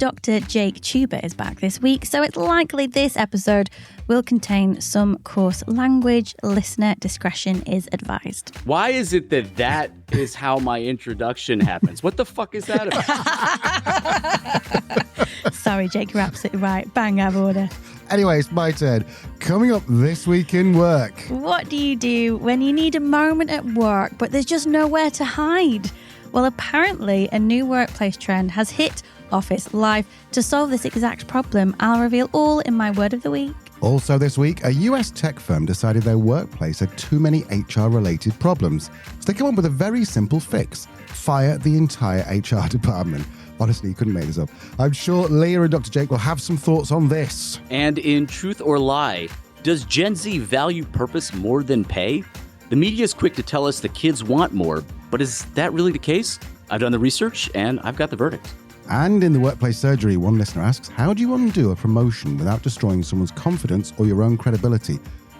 Dr. Jake Tuber is back this week, so it's likely this episode will contain some coarse language. Listener discretion is advised. Why is it that is how my introduction happens? What the fuck is that about? Sorry, Jake, you're absolutely right. Bang out of order. Anyway, it's my turn. Coming up this week in work. What do you do when you need a moment at work, but there's just nowhere to hide? Well, apparently a new workplace trend has hit office life. To solve this exact problem, I'll reveal all in my word of the week. Also this week, a US tech firm decided their workplace had too many HR-related problems. So they come up with a very simple fix. Fire the entire HR department. Honestly, you couldn't make this up. I'm sure Leah and Dr. Jake will have some thoughts on this. And in Truth or Lie, does Gen Z value purpose more than pay? The media is quick to tell us the kids want more, but is that really the case? I've done the research and I've got the verdict. And in the workplace surgery, one listener asks, how do you undo a promotion without destroying someone's confidence or your own credibility?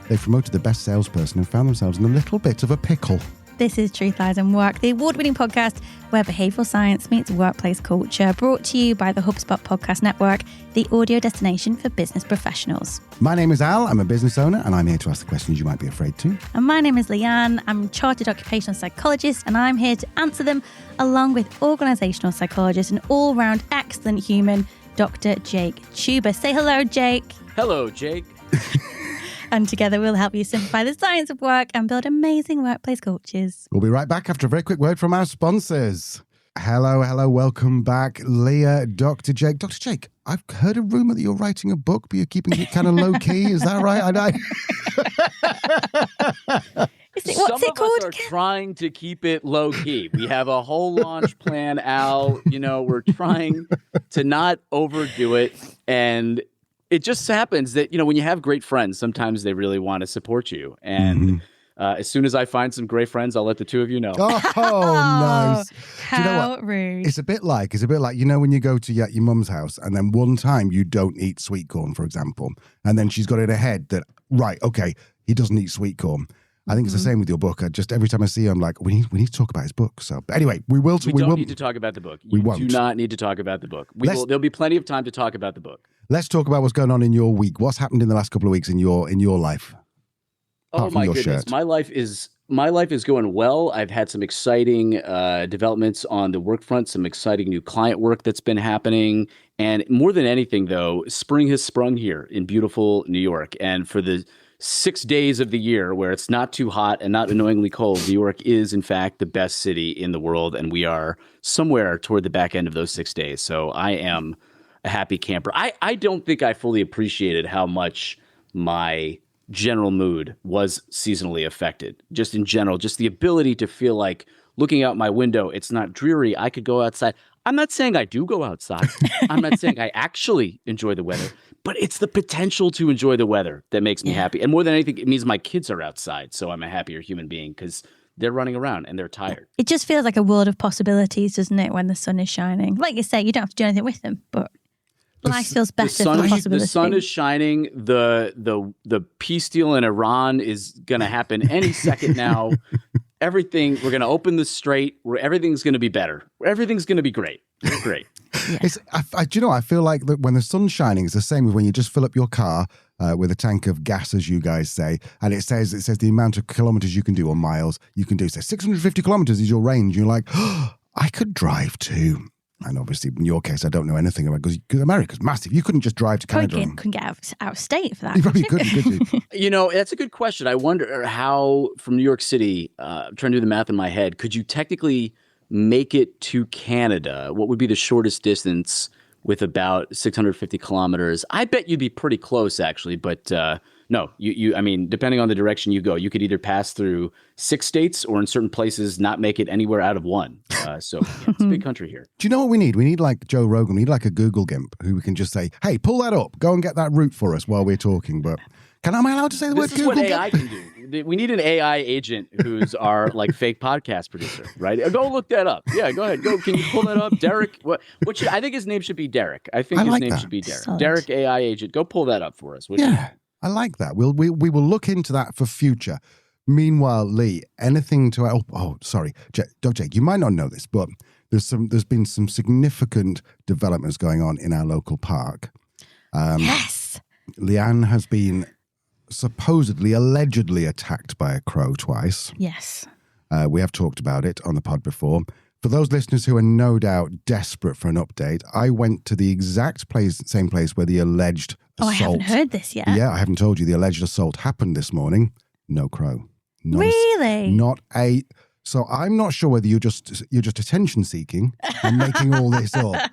They promoted the best salesperson and found themselves in a little bit of a pickle. This is Truth, Lies and Work, the award-winning podcast where behavioural science meets workplace culture, brought to you by the HubSpot Podcast Network, the audio destination for business professionals. My name is Al, I'm a business owner, and I'm here to ask the questions you might be afraid to. And my name is Leanne, I'm a chartered occupational psychologist, and I'm here to answer them along with organisational psychologist and all-round excellent human, Dr. Jake Tuber. Say hello, Jake. Hello, Jake. And together we'll help you simplify the science of work and build amazing workplace cultures. We'll be right back after a very quick word from our sponsors. Hello, welcome back, Leah, Dr. Jake. Dr. Jake, I've heard a rumour that you're writing a book, but you're keeping it kind of low-key. Is that right? What's it called? Some of us are trying to keep it low-key. We have a whole launch plan, Al. We're trying to not overdo it, and it just happens that, when you have great friends, sometimes they really want to support you. And as soon as I find some great friends, I'll let the two of you know. Oh, nice. How Do you know what? rude. It's a bit like, when you go to your mum's house and then one time you don't eat sweet corn, for example, and then she's got in her head that, right, okay, he doesn't eat sweet corn. I think it's the same with your book. Every time I see you, I'm like, we need to talk about his book. So, but anyway, we don't need to talk about the book. We won't. Do not need to talk about the book. There'll be plenty of time to talk about the book. Let's talk about what's going on in your week. What's happened in the last couple of weeks in your life? Oh my goodness, shirt. my life is going well. I've had some exciting developments on the work front, some exciting new client work that's been happening, and more than anything, though, spring has sprung here in beautiful New York, and for the 6 days of the year where it's not too hot and not annoyingly cold, New York is, in fact, the best city in the world, and we are somewhere toward the back end of those 6 days. So I am a happy camper. I don't think I fully appreciated how much my general mood was seasonally affected. Just in general, just the ability to feel like looking out my window, it's not dreary. I could go outside. I'm not saying I do go outside. I'm not saying I actually enjoy the weather, but it's the potential to enjoy the weather that makes me happy. And more than anything, it means my kids are outside. So I'm a happier human being because they're running around and they're tired. It just feels like a world of possibilities, doesn't it, when the sun is shining? Like you say, you don't have to do anything with them, but life feels better for the possibility. The sun is shining. The peace deal in Iran is going to happen any second now. Everything, we're going to open the strait where everything's going to be better. Everything's going to be great. It's great. Yeah. I feel like that when the sun's shining, it's the same as when you just fill up your car with a tank of gas, as you guys say, and it says the amount of kilometers you can do or miles you can do. So 650 kilometers is your range. You're like, I could drive too. And obviously, in your case, I don't know anything about because America's massive. You couldn't just drive to Canada. Couldn't get out of state for that. You probably couldn't, could you? That's a good question. I wonder how, from New York City, I'm trying to do the math in my head, could you technically make it to Canada? What would be the shortest distance with about 650 kilometers? I bet you'd be pretty close, actually, but no, I mean, depending on the direction you go, you could either pass through 6 states or in certain places not make it anywhere out of one. So it's a big country here. Do you know what we need? We need like Joe Rogan. We need like a Google gimp who we can just say, hey, pull that up. Go and get that route for us while we're talking. But am I allowed to say the word Google gimp? This is what AI can do. We need an AI agent who's our fake podcast producer, right? Go look that up. Yeah, go ahead. Can you pull that up? Derek, I think his name should be Derek. I think his name should be Derek. Solid. Derek AI agent. Go pull that up for us. Yeah. I like that. We will look into that for future. Meanwhile, Lee, anything to... sorry. Dr. Jake, you might not know this, but there's been some significant developments going on in our local park. Yes. Leanne has been supposedly, allegedly attacked by a crow twice. Yes. We have talked about it on the pod before. For those listeners who are no doubt desperate for an update, I went to the exact same place where the alleged assault... I haven't heard this yet. Yeah, I haven't told you. The alleged assault happened this morning. No crow. Really? So I'm not sure whether you're just attention seeking and making all this up,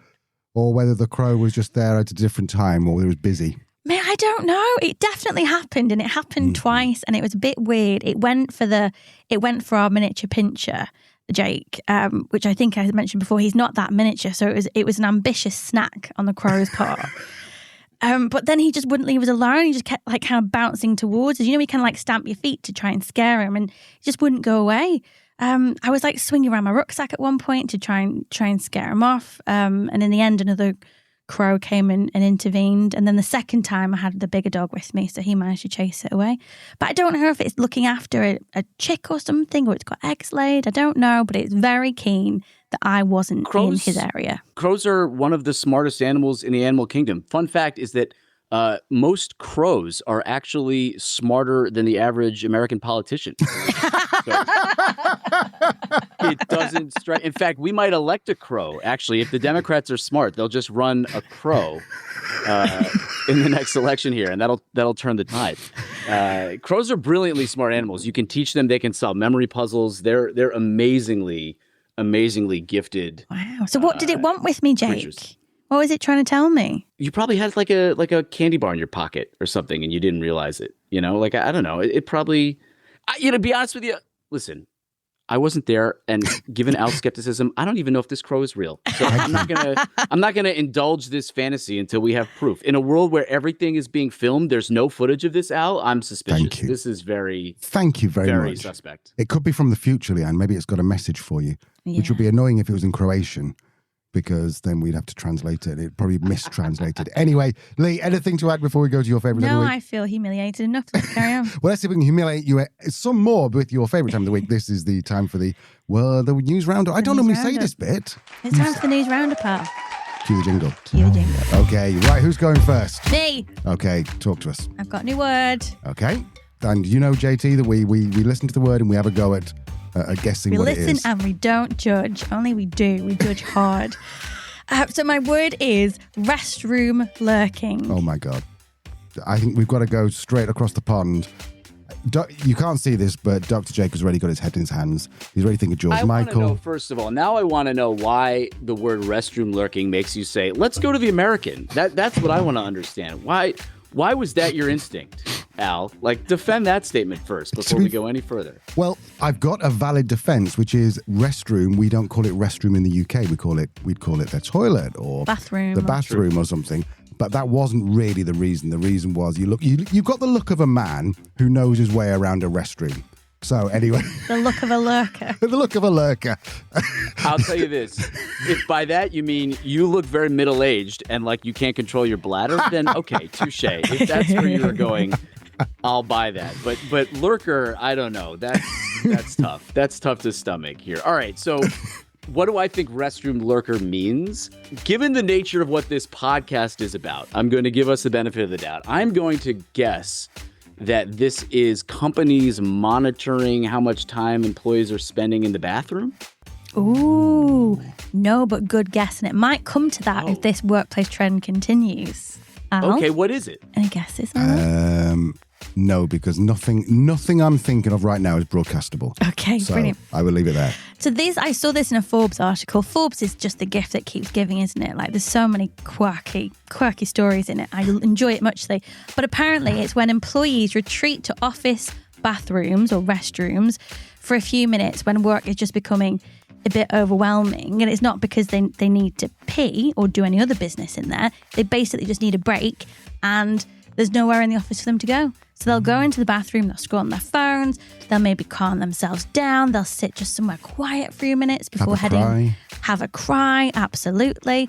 or whether the crow was just there at a different time or it was busy. Man, I don't know. It definitely happened, and it happened twice, and it was a bit weird. It went for our miniature pincher, Jake, which I think I mentioned before. He's not that miniature, so it was an ambitious snack on the crow's part. But then he just wouldn't leave us alone. He just kept like kind of bouncing towards us. You know, he kind of like stamp your feet to try and scare him, and he just wouldn't go away. I was like swinging around my rucksack at one point to try and scare him off. And in the end, another crow came in and intervened. And then the second time I had the bigger dog with me, so he managed to chase it away. But I don't know if it's looking after a chick or something, or it's got eggs laid. I don't know, but it's very keen that I wasn't in his area. Crows are one of the smartest animals in the animal kingdom. Fun fact is that most crows are actually smarter than the average American politician. So, it doesn't strike. In fact, we might elect a crow. Actually, if the Democrats are smart, they'll just run a crow in the next election here, and that'll turn the tide. Crows are brilliantly smart animals. You can teach them. They can solve memory puzzles. They're amazingly gifted. Wow. So what did it want with me, Jake? Creatures. What was it trying to tell me? You probably had like a candy bar in your pocket or something, and you didn't realize it. You know, like I don't know. It probably. To be honest with you, listen, I wasn't there, and given Al's skepticism, I don't even know if this crow is real. So I'm not gonna indulge this fantasy until we have proof. In a world where everything is being filmed, there's no footage of this, Al. I'm suspicious. Thank you. This is very. Thank you very much. Suspect. It could be from the future, Leanne. Maybe it's got a message for you, which would be annoying if it was in Croatian, because then we'd have to translate it. It'd probably mistranslated. Anyway, Lee, anything to add before we go to your favourite time of the week? No, I feel humiliated enough. Let's carry on. Well, let's see if we can humiliate you some more with your favourite time of the week. This is the time for the news roundup. I don't normally say this bit. It's time for the news roundup, Al. Cue the jingle. Cue the jingle. Okay, right, who's going first? Me. Okay, talk to us. I've got a new word. Okay, and you know, JT, that we listen to the word and we have a go at guessing what it is. We listen and we don't judge. Only we do. We judge hard. So my word is restroom lurking. Oh my God. I think we've got to go straight across the pond. You can't see this, but Dr. Jake has already got his head in his hands. He's already thinking George Michael. Know, first of all, now I want to know why the word restroom lurking makes you say, let's go to the American. That's what I want to understand. Why was that your instinct, Al? Like, defend that statement first before we go any further. Well, I've got a valid defense, which is restroom. We don't call it restroom in the UK. We'd call it the toilet or bathroom. The bathroom or something. But that wasn't really the reason. The reason was you've got the look of a man who knows his way around a restroom. So anyway. The look of a lurker. The look of a lurker. I'll tell you this. If by that you mean you look very middle-aged and like you can't control your bladder, then okay, touche. If that's where you're going, I'll buy that. But lurker, I don't know. That's tough. That's tough to stomach here. All right, so what do I think restroom lurker means? Given the nature of what this podcast is about, I'm going to give us the benefit of the doubt. I'm going to guess that this is companies monitoring how much time employees are spending in the bathroom? Ooh, no, but good guess. And it might come to that if this workplace trend continues. Al? Okay, what is it? Any guesses? No, because nothing I'm thinking of right now is broadcastable. Okay, so brilliant. I will leave it there. So I saw this in a Forbes article. Forbes is just the gift that keeps giving, isn't it? Like, there's so many quirky stories in it. I enjoy it muchly. But apparently it's when employees retreat to office bathrooms or restrooms for a few minutes when work is just becoming a bit overwhelming. And it's not because they need to pee or do any other business in there. They basically just need a break, and there's nowhere in the office for them to go. So they'll go into the bathroom, they'll scroll on their phones, they'll maybe calm themselves down, they'll sit just somewhere quiet for a few minutes before heading. Have a cry, absolutely.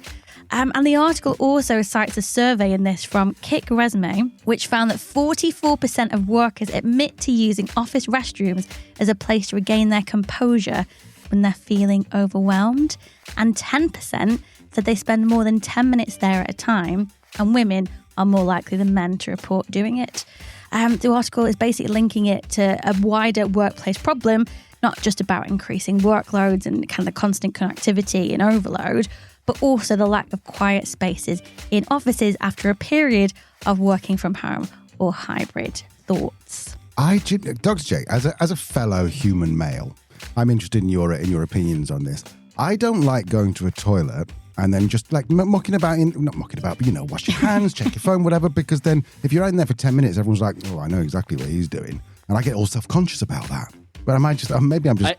And the article also cites a survey in this from Kickresume, which found that 44% of workers admit to using office restrooms as a place to regain their composure when they're feeling overwhelmed. And 10% said they spend more than 10 minutes there at a time. And women are more likely than men to report doing it. The article is basically linking it to a wider workplace problem, not just about increasing workloads and kind of the constant connectivity and overload, but also the lack of quiet spaces in offices after a period of working from home or hybrid. Thoughts? Dr. J, as a fellow human male, I'm interested in your opinions on this. I don't like going to a toilet and then just like not mucking about, but wash your hands, check your phone, whatever, because then if you're in there for 10 minutes, everyone's like, oh, I know exactly what he's doing. And I get all self-conscious about that. But maybe I'm just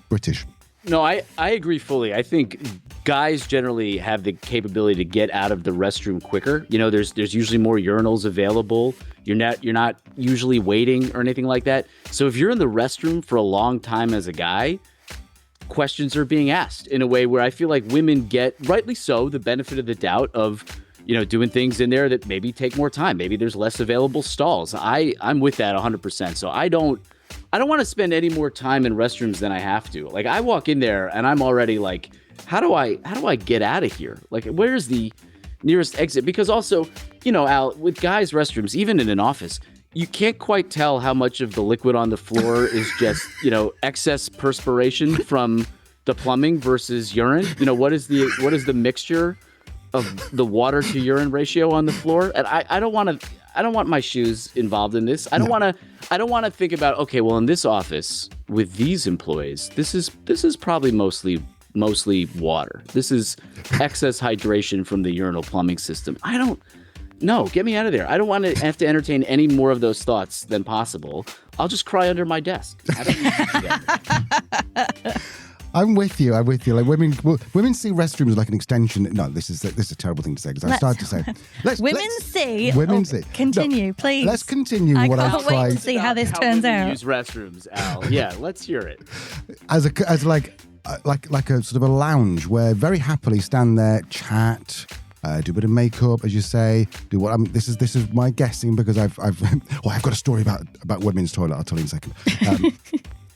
British. No, I agree fully. I think guys generally have the capability to get out of the restroom quicker. There's usually more urinals available. You're not usually waiting or anything like that. So if you're in the restroom for a long time as a guy, questions are being asked in a way where I feel like women get, rightly so, the benefit of the doubt of, doing things in there that maybe take more time. Maybe there's less available stalls. I'm with that 100%. So I don't want to spend any more time in restrooms than I have to. Like, I walk in there and I'm already like, how do I get out of here? Like, where's the nearest exit? Because also, Al, with guys' restrooms, even in an office, you can't quite tell how much of the liquid on the floor is just, excess perspiration from the plumbing versus urine. What is the mixture of the water to urine ratio on the floor? And I don't want my shoes involved in this. I don't want to think about, okay, well, in this office with these employees, this is probably mostly water. This is excess hydration from the urinal plumbing system. No, get me out of there. I don't want to have to entertain any more of those thoughts than possible. I'll just cry under my desk. I don't need to do that. I'm with you. Like women see restrooms as like an extension. No, this is a terrible thing to say because I started to say. Women see. Continue, no, please. Let's continue what I've tried. I can't wait to see how this turns out. Use restrooms, Al. Yeah, let's hear it. As like a sort of a lounge where very happily stand there, chat. Do a bit of makeup, as you say. This is my guessing because I've got a story about women's toilet. I'll tell you in a second.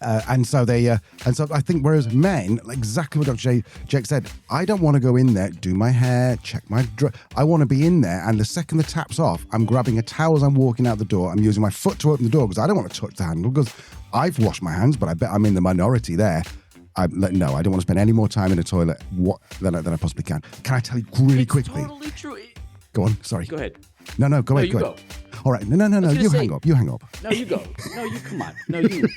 And so I think whereas men, like exactly what Dr. Jake said, I don't want to go in there, do my hair, check my I want to be in there, and the second the tap's off, I'm grabbing a towel as I'm walking out the door. I'm using my foot to open the door because I don't want to touch the handle because I've washed my hands, but I bet I'm in the minority there. No, I don't want to spend any more time in a toilet than I possibly can. Can I tell you really quickly? It's totally true. Go on, sorry. Go ahead. No, go ahead. You go. All right. No. You hang up. No, you go. No, you come on. No, you.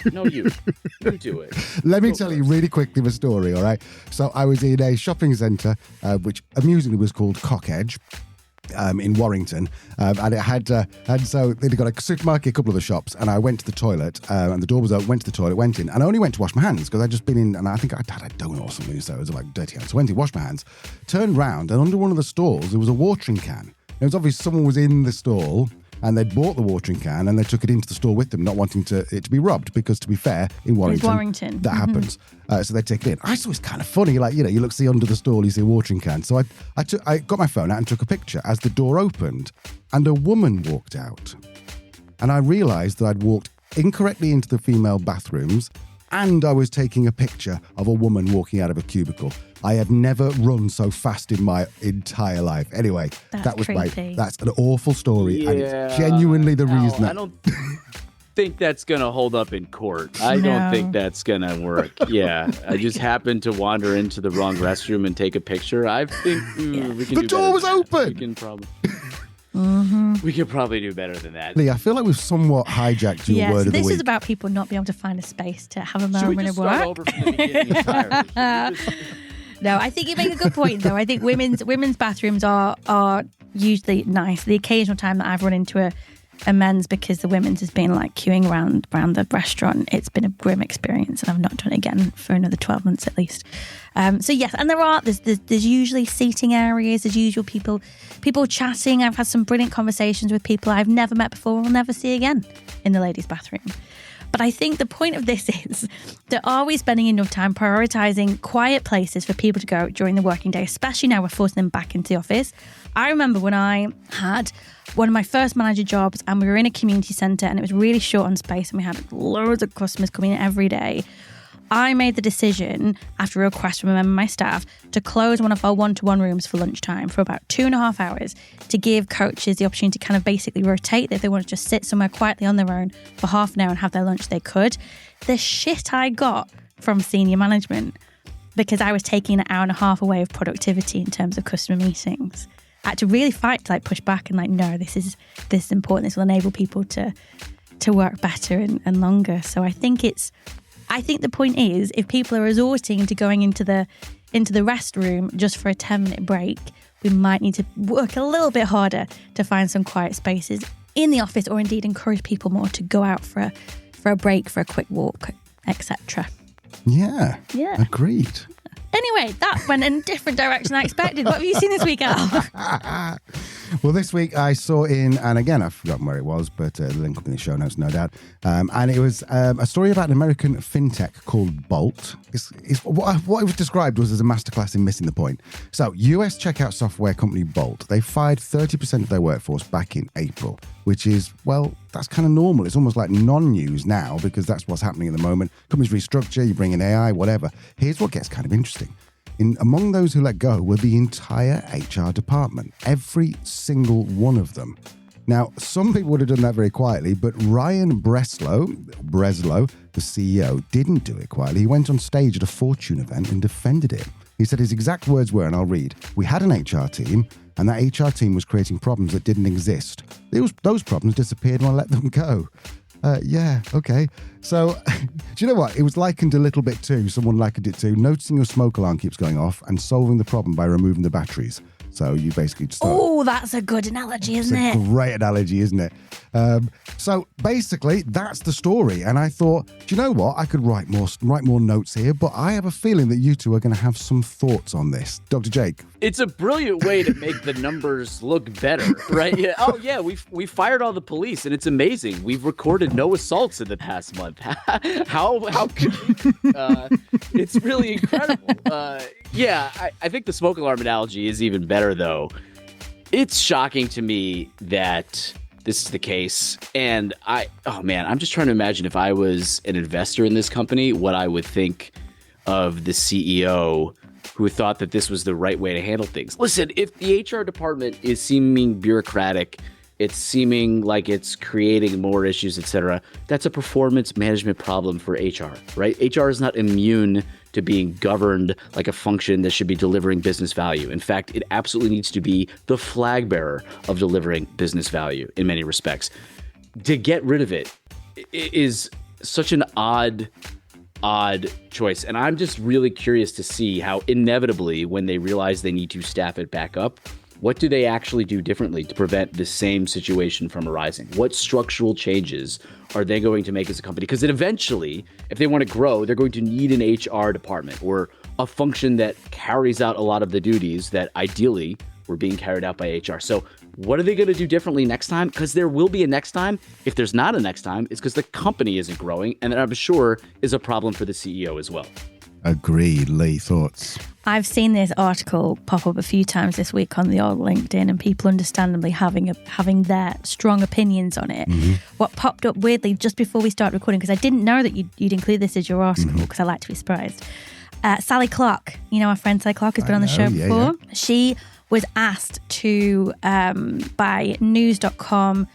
You do it. Let me tell you really quickly the story, all right? So I was in a shopping centre, which amusingly was called Cockedge. In Warrington, and it had and so they'd got a supermarket, a couple of the shops, and I went to the toilet, and the door was open, went to the toilet, went in, and I only went to wash my hands because I'd just been in, and I think I'd had a donut or something, so it was like dirty hands. So I went in, washed my hands, turned round, and under one of the stalls there was a watering can. It was obvious someone was in the stall and they'd bought the watering can and they took it into the store with them, not wanting it to be rubbed, because to be fair, in Warrington. That happens. So they take it in. I thought it was kind of funny, like, you see under the stall, you see a watering can. So I got my phone out and took a picture as the door opened and a woman walked out. And I realised that I'd walked incorrectly into the female bathrooms and I was taking a picture of a woman walking out of a cubicle. I have never run so fast in my entire life. Anyway, that's an awful story, and it's genuinely the reason. I don't think that's going to hold up in court. I don't think that's going to work. Yeah, I just happened to wander into the wrong restroom and take a picture. I think we can. The door was open. We can probably. We could probably do better than that. Lee, I feel like we've somewhat hijacked your word of the week. This is about people not being able to find a space to have a moment of work. Start over from the beginning entirely? No, I think you make a good point, though. I think women's bathrooms are usually nice. The occasional time that I've run into a men's because the women's has been like queuing around the restaurant, it's been a grim experience, and I've not done it again for another 12 months at least. So yes, and there's usually seating areas, there's usual people chatting. I've had some brilliant conversations with people I've never met before, will never see again in the ladies' bathroom. But I think the point of this is that are we spending enough time prioritising quiet places for people to go during the working day, especially now we're forcing them back into the office? I remember when I had one of my first manager jobs and we were in a community centre and it was really short on space and we had loads of customers coming in every day. I made the decision, after a request from a member of my staff, to close one of our one-to-one rooms for lunchtime for about 2.5 hours to give coaches the opportunity to kind of basically rotate. If they want to just sit somewhere quietly on their own for half an hour and have their lunch, they could. The shit I got from senior management, because I was taking an hour and a half away of productivity in terms of customer meetings. I had to really fight to push back and no, this is important. This will enable people to work better and longer. So I think the point is, if people are resorting to going into the restroom just for a 10-minute break, we might need to work a little bit harder to find some quiet spaces in the office, or indeed encourage people more to go out for a break, for a quick walk, etc. Yeah. Agreed. Anyway, that went in a different direction than I expected. What have you seen this week, Al? Well, this week I saw and again, I've forgotten where it was, but the link will be in the show notes, no doubt. And it was a story about an American fintech called Bolt. What it was described was as a masterclass in missing the point. So, US checkout software company Bolt, they fired 30% of their workforce back in April, which is, well, that's kind of normal. It's almost like non-news now, because that's what's happening at the moment. Companies restructure, you bring in AI, whatever. Here's what gets kind of interesting. Among those who let go were the entire HR department, every single one of them. Now, some people would have done that very quietly, but Ryan Breslow, the CEO, didn't do it quietly. He went on stage at a Fortune event and defended it. He said his exact words were, and I'll read, "We had an HR team, and that HR team was creating problems that didn't exist. Those problems disappeared when I let them go." Yeah, okay. So, do you know what? It was likened a little bit to, someone likened it to noticing your smoke alarm keeps going off and solving the problem by removing the batteries. So you basically just... Oh, that's a good analogy, isn't it? It's a great analogy, isn't it? So basically, that's the story. And I thought, do you know what? I could write more notes here, but I have a feeling that you two are going to have some thoughts on this. Dr. Jake? It's a brilliant way to make the numbers look better, right? Yeah. Oh, yeah, we fired all the police, and it's amazing. We've recorded no assaults in the past month. How could it's really incredible. I think the smoke alarm analogy is even better, though. It's shocking to me that this is the case. And I'm just trying to imagine, if I was an investor in this company, what I would think of the CEO who thought that this was the right way to handle things. Listen, if the HR department is seeming bureaucratic, it's seeming like it's creating more issues, etc., that's a performance management problem for HR, right? HR is not immune to being governed like a function that should be delivering business value. In fact, it absolutely needs to be the flag bearer of delivering business value in many respects. To get rid of it is such an odd choice. And I'm just really curious to see how inevitably, when they realize they need to staff it back up, what do they actually do differently to prevent the same situation from arising? What structural changes are they going to make as a company? Because eventually, if they want to grow, they're going to need an HR department or a function that carries out a lot of the duties that ideally were being carried out by HR. So what are they going to do differently next time? Because there will be a next time. If there's not a next time, it's because the company isn't growing, and that I'm sure is a problem for the CEO as well. Agreed. Lee, thoughts? I've seen this article pop up a few times this week on the old LinkedIn, and people understandably having their strong opinions on it. Mm-hmm. What popped up weirdly just before we started recording, because I didn't know that you'd include this as your article, because I like to be surprised. Sally Clark, our friend Sally Clark has been on the show before. Yeah. She was asked to by news.com.au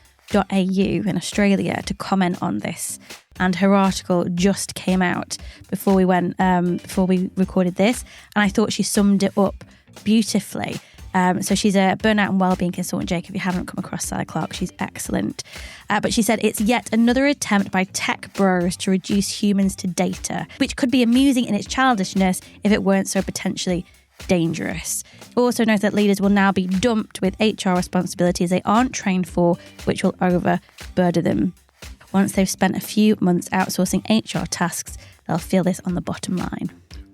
in Australia to comment on this. And her article just came out before we recorded this. And I thought she summed it up beautifully. So she's a burnout and wellbeing consultant, Jake. If you haven't come across Sally Clark, she's excellent. But she said it's yet another attempt by tech bros to reduce humans to data, which could be amusing in its childishness if it weren't so potentially dangerous. Also note that leaders will now be dumped with HR responsibilities they aren't trained for, which will overburden them. Once they've spent a few months outsourcing HR tasks, they'll feel this on the bottom line.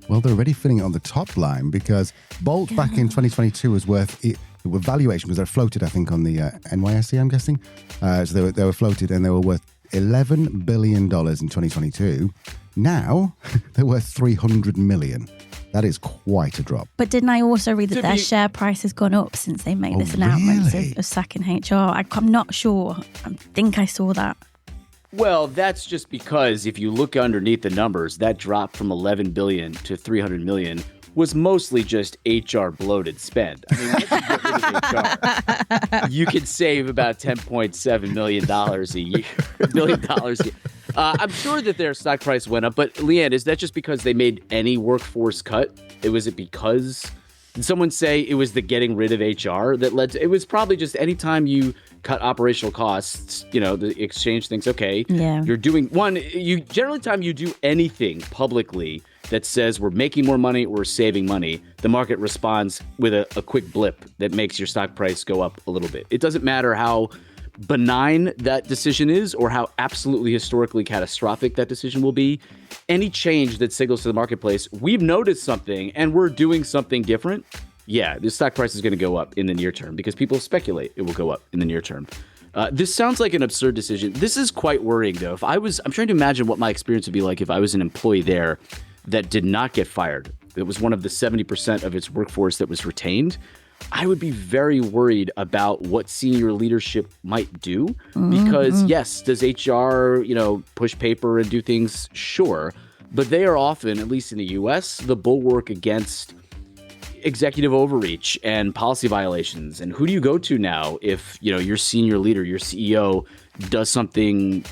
Well, they're already feeling it on the top line, because Bolt back in 2022 was worth, valuation was they're floated, I think, on the NYSE, I'm guessing. So they were floated, and they were worth $11 billion in 2022. Now, they're worth $300 million. That is quite a drop. But didn't I also read that their share price has gone up since they made this announcement of sacking HR? I'm not sure. I think I saw that. Well, that's just because if you look underneath the numbers, that drop from 11 billion to 300 million was mostly just HR bloated spend. I mean, once you get rid of HR, you could save about $10.7 million a year, $1 billion a year. I'm sure that their stock price went up, but Leanne, is that just because they made any workforce cut? Was it because, did someone say it was the getting rid of HR that led to, it was probably just anytime you cut operational costs, the exchange thinks, okay, you're doing generally time you do anything publicly that says we're making more money or we're saving money, the market responds with a quick blip that makes your stock price go up a little bit. It doesn't matter how benign that decision is or how absolutely historically catastrophic that decision will be. Any change that signals to the marketplace, we've noticed something and we're doing something different. Yeah, the stock price is going to go up in the near term because people speculate it will go up in the near term. This sounds like an absurd decision. This is quite worrying, though. I'm trying to imagine what my experience would be like if I was an employee there that did not get fired. It was one of the 70% of its workforce that was retained. I would be very worried about what senior leadership might do because, yes, does HR, push paper and do things? Sure. But they are often, at least in the U.S., the bulwark against executive overreach and policy violations. And who do you go to now if, your senior leader, your CEO does something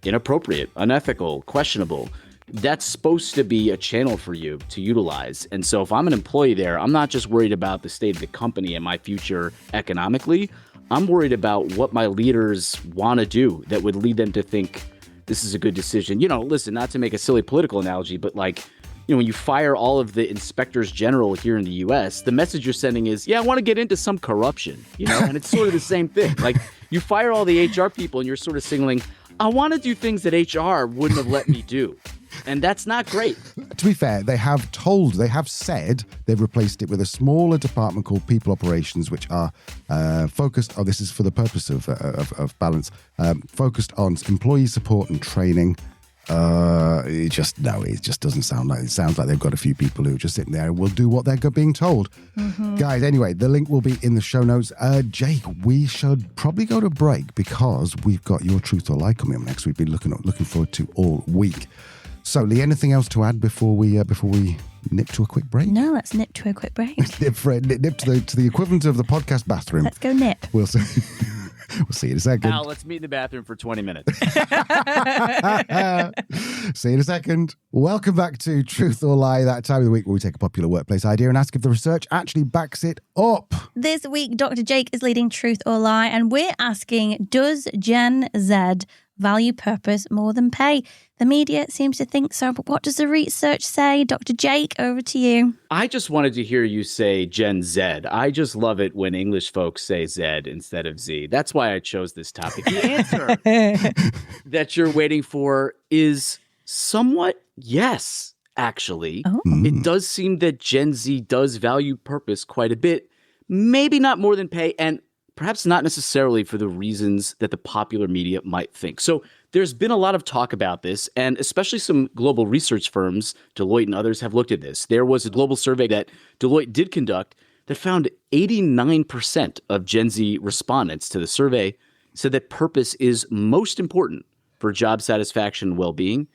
inappropriate, unethical, questionable? That's supposed to be a channel for you to utilize. And so if I'm an employee there, I'm not just worried about the state of the company and my future economically. I'm worried about what my leaders want to do that would lead them to think this is a good decision. Listen, not to make a silly political analogy, but when you fire all of the inspectors general here in the U.S., the message you're sending is, I want to get into some corruption, and it's sort of the same thing. Like you fire all the HR people and you're sort of signaling, I want to do things that HR wouldn't have let me do. And that's not great. To be fair, they have said they've replaced it with a smaller department called People Operations, which are focused, this is for the purpose of balance, focused on employee support and training. It just doesn't sound like it. Sounds like they've got a few people who are just sitting there and will do what they're being told. Guys, anyway, the link will be in the show notes. Jake, we should probably go to break because we've got your truth or lie coming up next. We've been looking forward to all week. So, Lee, anything else to add before we nip to a quick break? No, let's nip to a quick break. nip to the equivalent of the podcast bathroom. Let's go nip. We'll see. We'll see you in a second. Al, let's meet in the bathroom for 20 minutes. See you in a second. Welcome back to Truth or Lie, that time of the week where we take a popular workplace idea and ask if the research actually backs it up. This week, Dr. Jake is leading Truth or Lie, and we're asking, does Gen Z value purpose more than pay? The media seems to think so, but what does the research say? Dr. Jake, over to you. I just wanted to hear you say Gen Z. I just love it when English folks say Z instead of Z. That's why I chose this topic. The answer that you're waiting for is somewhat yes, actually. Oh. It does seem that Gen Z does value purpose quite a bit, maybe not more than pay, and perhaps not necessarily for the reasons that the popular media might think. So there's been a lot of talk about this, and especially some global research firms, Deloitte and others, have looked at this. There was a global survey that Deloitte did conduct that found 89% of Gen Z respondents to the survey said that purpose is most important for job satisfaction and well-being,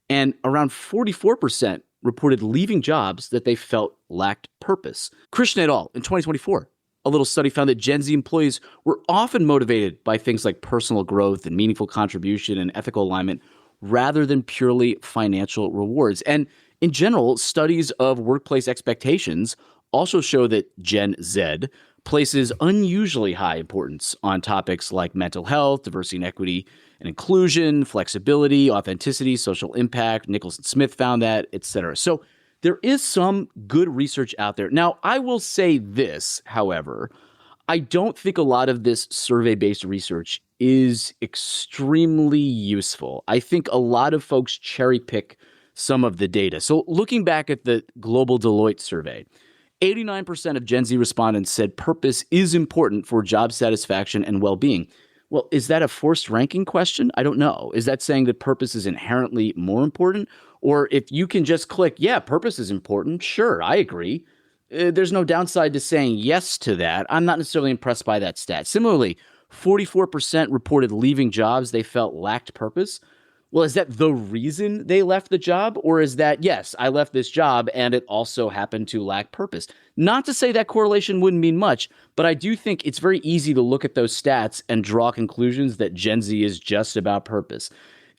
and around 44% reported leaving jobs that they felt lacked purpose. Krishna et al. In 2024, a little study found that Gen Z employees were often motivated by things like personal growth and meaningful contribution and ethical alignment rather than purely financial rewards. And in general, studies of workplace expectations also show that Gen Z places unusually high importance on topics like mental health, diversity and equity and inclusion, flexibility, authenticity, social impact. Nicholson Smith found that, etc. So there is some good research out there. Now, I will say this, however, I don't think a lot of this survey-based research is extremely useful. I think a lot of folks cherry pick some of the data. So looking back at the global Deloitte survey, 89% of Gen Z respondents said purpose is important for job satisfaction and well-being. Well, is that a forced ranking question? I don't know. Is that saying that purpose is inherently more important? Or if you can just click, yeah, purpose is important, sure, I agree. There's no downside to saying yes to that. I'm not necessarily impressed by that stat. Similarly, 44% reported leaving jobs they felt lacked purpose. Well, is that the reason they left the job? Or is that, yes, I left this job and it also happened to lack purpose? Not to say that correlation wouldn't mean much, but I do think it's very easy to look at those stats and draw conclusions that Gen Z is just about purpose.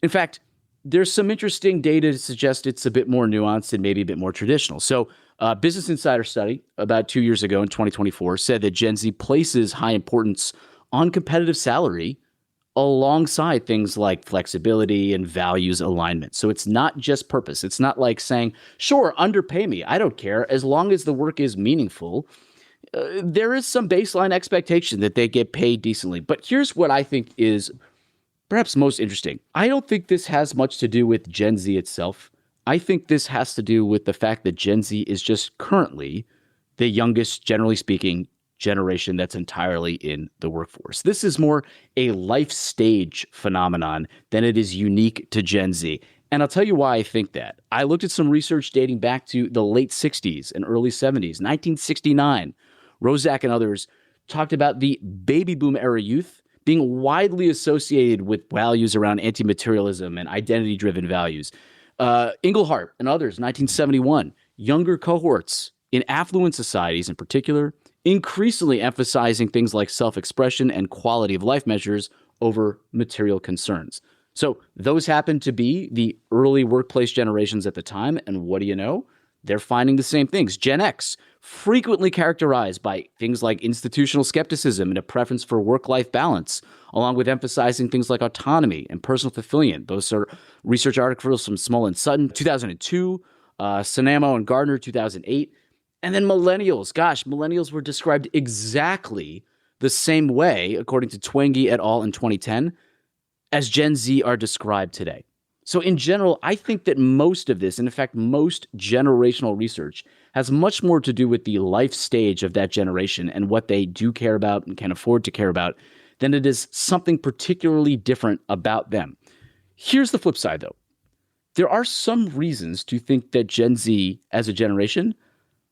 In fact, there's some interesting data to suggest it's a bit more nuanced and maybe a bit more traditional. So Business Insider study about 2 years ago in 2024 said that Gen Z places high importance on competitive salary alongside things like flexibility and values alignment. So it's not just purpose. It's not like saying, sure, underpay me. I don't care as long as the work is meaningful. There is some baseline expectation that they get paid decently. But here's what I think is perhaps most interesting. I don't think this has much to do with Gen Z itself. I think this has to do with the fact that Gen Z is just currently the youngest, generally speaking, generation that's entirely in the workforce. This is more a life stage phenomenon than it is unique to Gen Z. And I'll tell you why I think that. I looked at some research dating back to the late 60s and early 70s, 1969. Rozak and others talked about the baby boom era youth being widely associated with values around anti-materialism and identity-driven values. Engelhardt and others, 1971, younger cohorts in affluent societies in particular, increasingly emphasizing things like self-expression and quality of life measures over material concerns. So those happen to be the early workplace generations at the time. And what do you know? They're finding the same things. Gen X, frequently characterized by things like institutional skepticism and a preference for work-life balance, along with emphasizing things like autonomy and personal fulfillment. Those are research articles from Small and Sutton, 2002, Sanamo and Gardner, 2008. And then millennials. Gosh, millennials were described exactly the same way, according to Twenge et al. In 2010, as Gen Z are described today. So in general, I think that most of this, and in fact, most generational research has much more to do with the life stage of that generation and what they do care about and can afford to care about than it is something particularly different about them. Here's the flip side, though. There are some reasons to think that Gen Z as a generation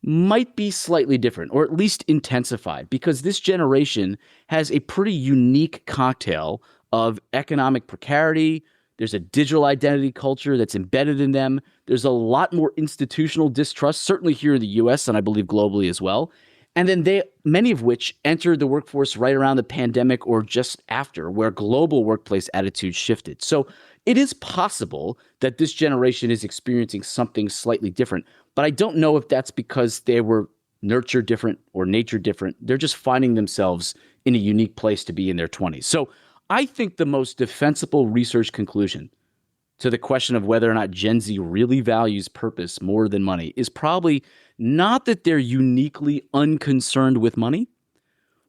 might be slightly different, or at least intensified, because this generation has a pretty unique cocktail of economic precarity. There's a digital identity culture that's embedded in them. There's a lot more institutional distrust, certainly here in the US, and I believe globally as well. And then many of which entered the workforce right around the pandemic or just after, where global workplace attitudes shifted. So it is possible that this generation is experiencing something slightly different, but I don't know if that's because they were nurtured different or nature different. They're just finding themselves in a unique place to be in their 20s. So I think the most defensible research conclusion to the question of whether or not Gen Z really values purpose more than money is probably not that they're uniquely unconcerned with money.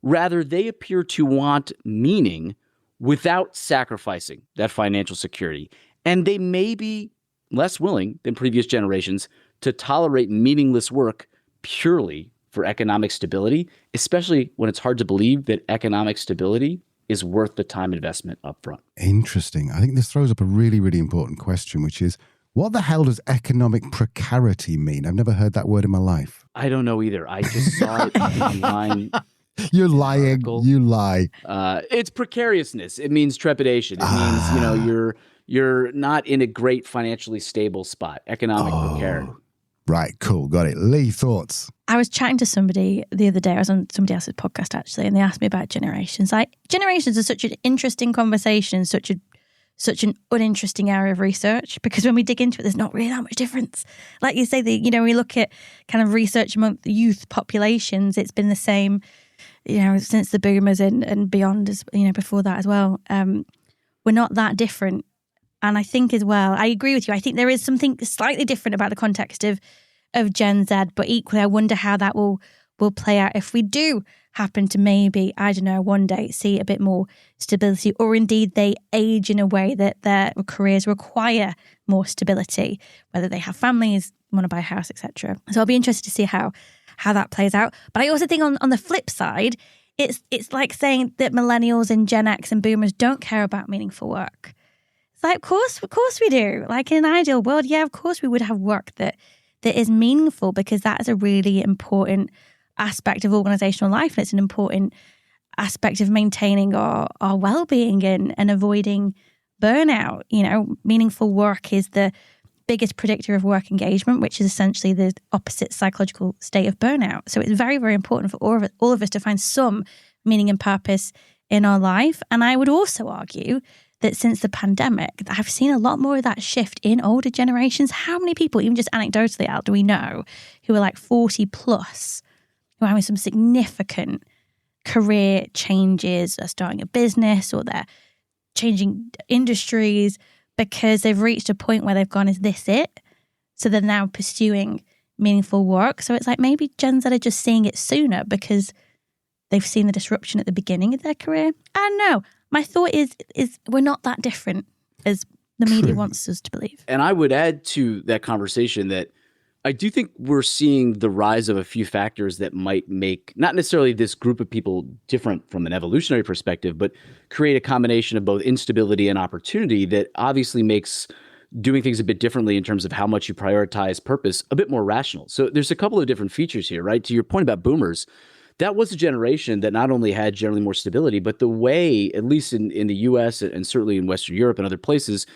Rather, they appear to want meaning without sacrificing that financial security. And they may be less willing than previous generations to tolerate meaningless work purely for economic stability, especially when it's hard to believe that economic stability is worth the time investment up front. Interesting. I think this throws up a really, really important question, which is, what the hell does economic precarity mean? I've never heard that word in my life. I don't know either. I just saw it online. You're lying. Article. You lie. It's precariousness. It means trepidation. It means, you're not in a great financially stable spot. Economic precarity. Right, cool, got it. Lee, thoughts? I was chatting to somebody the other day. I was on somebody else's podcast, actually, and they asked me about generations. Generations are such an interesting conversation, such an uninteresting area of research, because when we dig into it, there's not really that much difference. Like you say, we look at kind of research among the youth populations, it's been the same, since the boomers and beyond, as before that as well. We're not that different. And I think as well, I agree with you. I think there is something slightly different about the context of Gen Z, but equally, I wonder how that will play out if we do happen to maybe, I don't know, one day see a bit more stability, or indeed they age in a way that their careers require more stability, whether they have families, want to buy a house, etc. So I'll be interested to see how that plays out. But I also think on the flip side, it's like saying that millennials and Gen X and boomers don't care about meaningful work. Like, of course we do. Like in an ideal world, yeah, of course we would have work that is meaningful, because that is a really important aspect of organizational life. And it's an important aspect of maintaining our well-being and avoiding burnout. Meaningful work is the biggest predictor of work engagement, which is essentially the opposite psychological state of burnout. So it's very, very important for all of us to find some meaning and purpose in our life. And I would also argue that since the pandemic, I've seen a lot more of that shift in older generations. How many people, even just anecdotally, Al, do we know who are like 40 plus, who are having some significant career changes, are starting a business or they're changing industries because they've reached a point where they've gone, is this it? So they're now pursuing meaningful work. So it's like maybe Gen Z are just seeing it sooner because they've seen the disruption at the beginning of their career. I don't know. My thought is we're not that different as the media wants us to believe. And I would add to that conversation that I do think we're seeing the rise of a few factors that might make not necessarily this group of people different from an evolutionary perspective, but create a combination of both instability and opportunity that obviously makes doing things a bit differently in terms of how much you prioritize purpose a bit more rational. So there's a couple of different features here, right? To your point about boomers, that was a generation that not only had generally more stability, but the way, at least in the US and certainly in Western Europe and other places,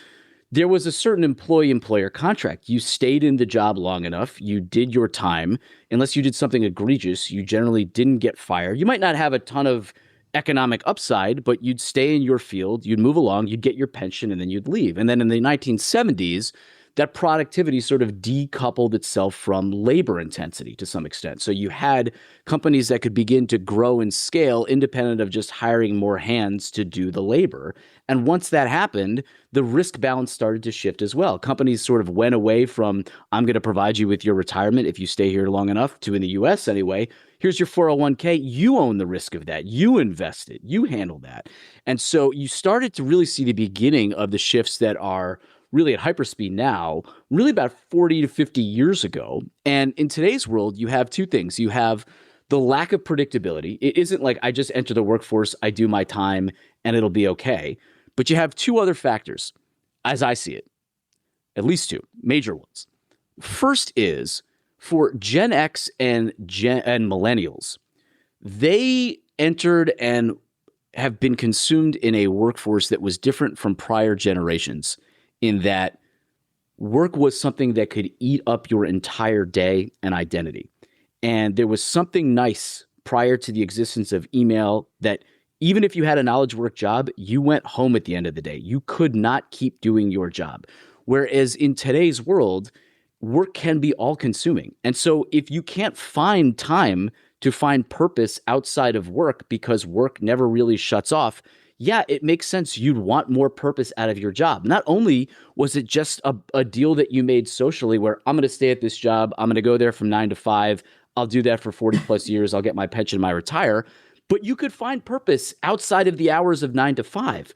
there was a certain employee-employer contract. You stayed in the job long enough. You did your time. Unless you did something egregious, you generally didn't get fired. You might not have a ton of economic upside, but you'd stay in your field. You'd move along. You'd get your pension, and then you'd leave. And then in the 1970s, that productivity sort of decoupled itself from labor intensity to some extent. So you had companies that could begin to grow and scale independent of just hiring more hands to do the labor. And once that happened, the risk balance started to shift as well. Companies sort of went away from, I'm going to provide you with your retirement if you stay here long enough, to in the US anyway, here's your 401k. You own the risk of that. You invest it. You handle that. And so you started to really see the beginning of the shifts that are really at hyperspeed now, really about 40 to 50 years ago. And in today's world, you have two things. You have the lack of predictability. It isn't like I just enter the workforce, I do my time, and it'll be okay. But you have two other factors, as I see it, at least two major ones. First is for Gen X and millennials, they entered and have been consumed in a workforce that was different from prior generations, in that work was something that could eat up your entire day and identity. And there was something nice prior to the existence of email that even if you had a knowledge work job, you went home at the end of the day. You could not keep doing your job. Whereas in today's world, work can be all consuming. And so if you can't find time to find purpose outside of work because work never really shuts off, yeah, it makes sense you'd want more purpose out of your job. Not only was it just a deal that you made socially where I'm going to stay at this job, I'm going to go there from 9 to 5, I'll do that for 40 plus years, I'll get my pension, I retire, but you could find purpose outside of the hours of 9 to 5.